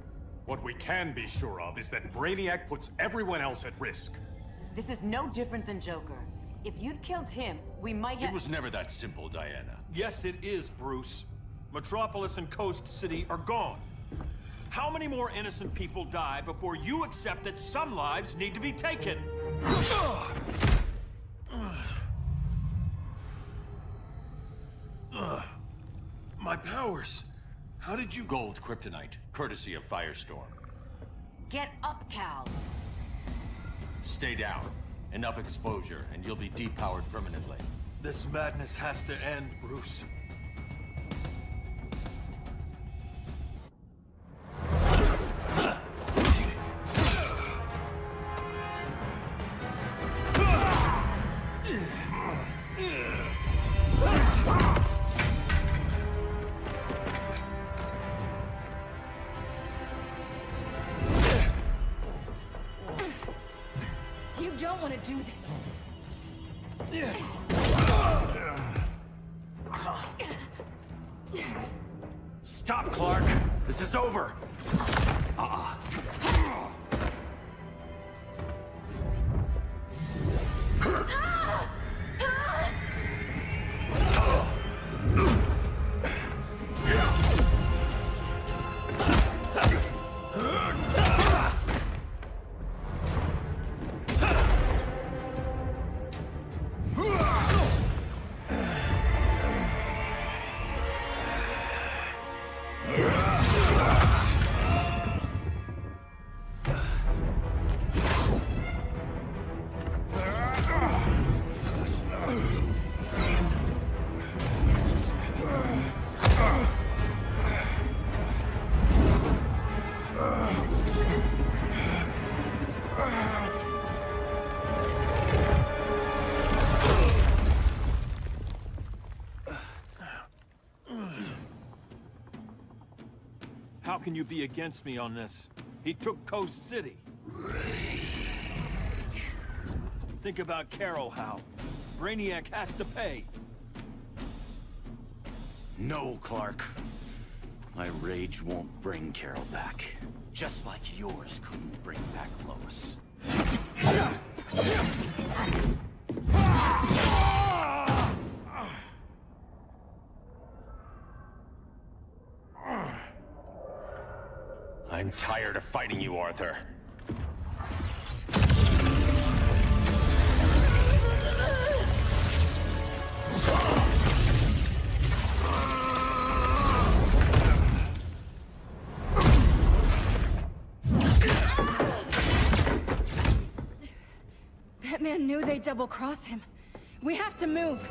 What we can be sure of is that Brainiac puts everyone else at risk. This is no different than Joker. If you'd killed him, we might have— It was never that simple, Diana. Yes, it is, Bruce. Metropolis and Coast City are gone. How many more innocent people die before you accept that some lives need to be taken? My powers. How did you— Gold kryptonite, courtesy of Firestorm. Get up, Cal. Stay down. Enough exposure, and you'll be depowered permanently. This madness has to end, Bruce. You don't want to do this. Stop, Clark! This is over! How can you be against me on this? He took Coast City. Think about Carol, Hal. Brainiac has to pay. No, Clark. My rage won't bring Carol back. Just like yours couldn't bring back Lois. I'm tired of fighting you, Arthur. Batman knew they'd double-cross him. We have to move.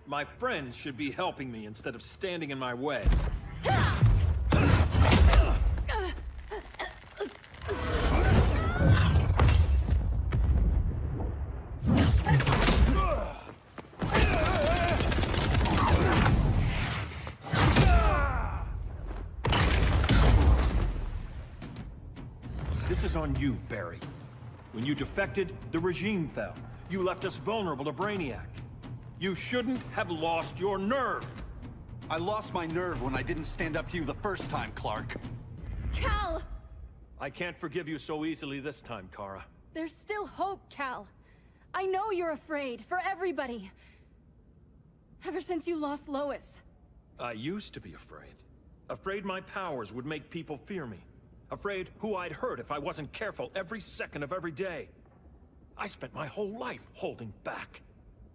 My friends should be helping me instead of standing in my way. This is on you, Barry. When you defected, the regime fell. You left us vulnerable to Brainiac. You shouldn't have lost your nerve. I lost my nerve when I didn't stand up to you the first time, Clark. Cal! I can't forgive you so easily this time, Kara. There's still hope, Cal. I know you're afraid, for everybody. Ever since you lost Lois. I used to be afraid. Afraid my powers would make people fear me. Afraid who I'd hurt if I wasn't careful every second of every day. I spent my whole life holding back.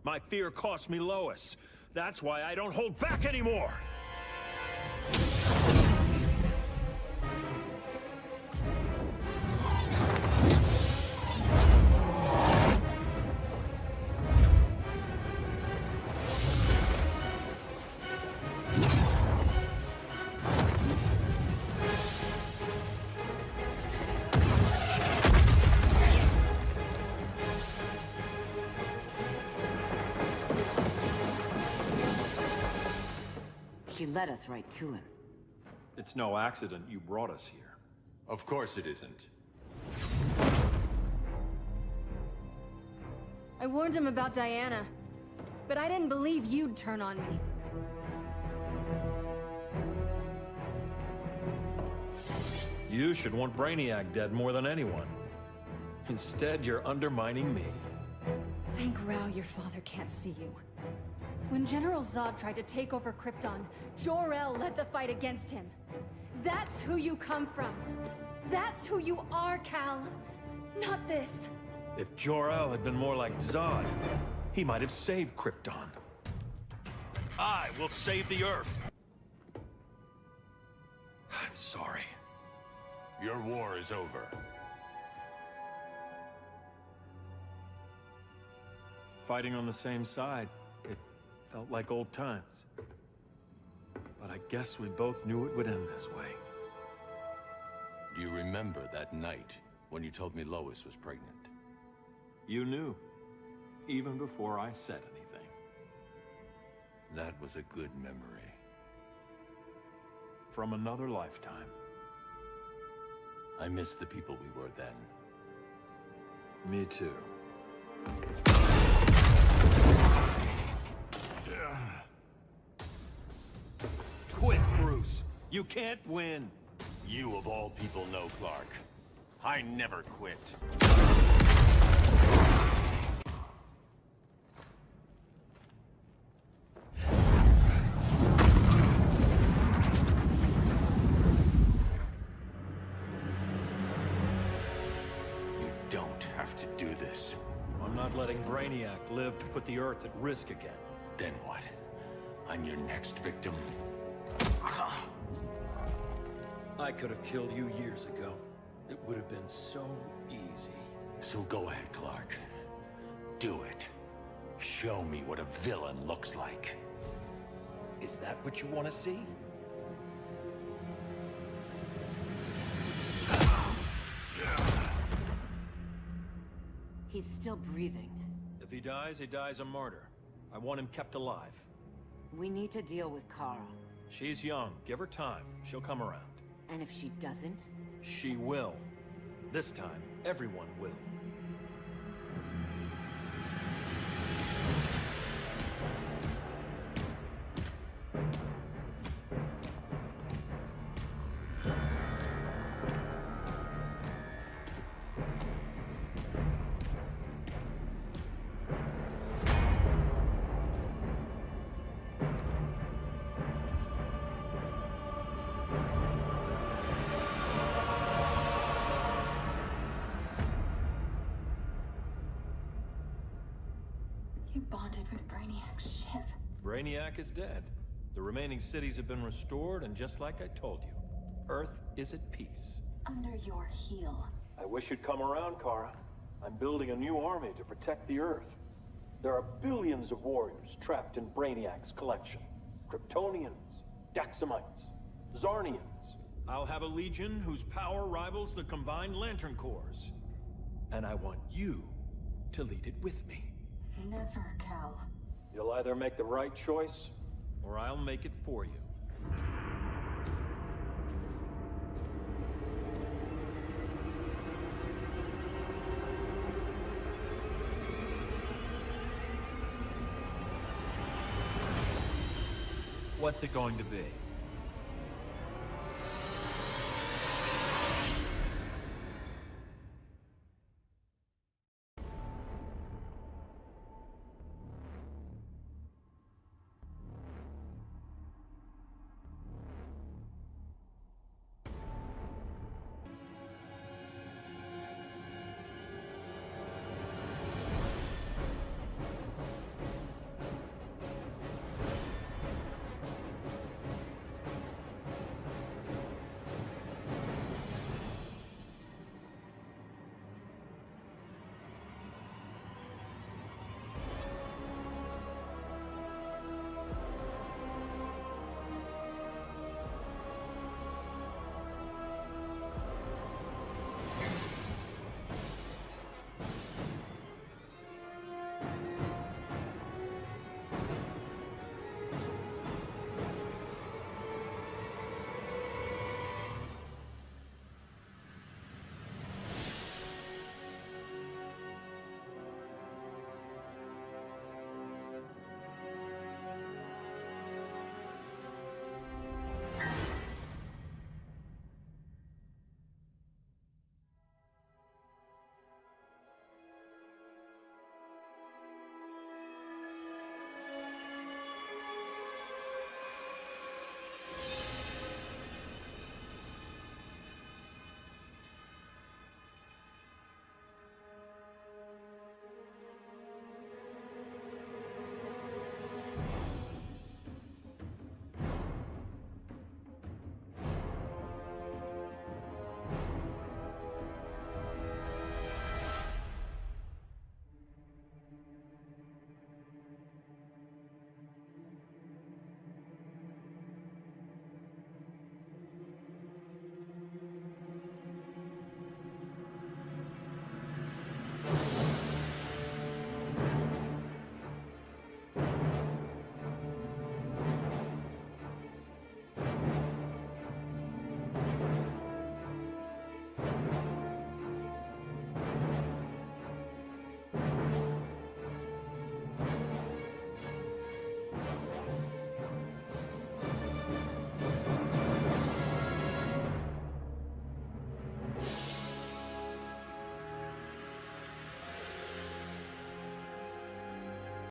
My fear cost me Lois. That's why I don't hold back anymore! She led us right to him. It's no accident you brought us here. Of course it isn't. I warned him about Diana, but I didn't believe you'd turn on me. You should want Brainiac dead more than anyone. Instead, you're undermining me. Thank Rao your father can't see you. When General Zod tried to take over Krypton, Jor-El led the fight against him. That's who you come from. That's who you are, Cal. Not this. If Jor-El had been more like Zod, he might have saved Krypton. I will save the Earth. I'm sorry. Your war is over. Fighting on the same side, it felt like old times. But I guess we both knew it would end this way. Do you remember that night when you told me Lois was pregnant? You knew, even before I said anything. That was a good memory. From another lifetime. I miss the people we were then. Me too. Quit, Bruce. You can't win. You of all people know, Clark. I never quit. You don't have to do this. I'm not letting Brainiac live to put the Earth at risk again. Then what? I'm your next victim. I could have killed you years ago. It would have been so easy. So go ahead, Clark. Do it. Show me what a villain looks like. Is that what you want to see? He's still breathing. If he dies a martyr. I want him kept alive. We need to deal with Kara. She's young. Give her time. She'll come around. And if she doesn't? She will. This time, everyone will. You bonded with Brainiac's ship. Brainiac is dead. The remaining cities have been restored, and just like I told you, Earth is at peace. Under your heel. I wish you'd come around, Kara. I'm building a new army to protect the Earth. There are billions of warriors trapped in Brainiac's collection. Kryptonians, Daxamites, Zarnians. I'll have a legion whose power rivals the combined Lantern Corps. And I want you to lead it with me. Never, Cal. You'll either make the right choice, or I'll make it for you. What's it going to be?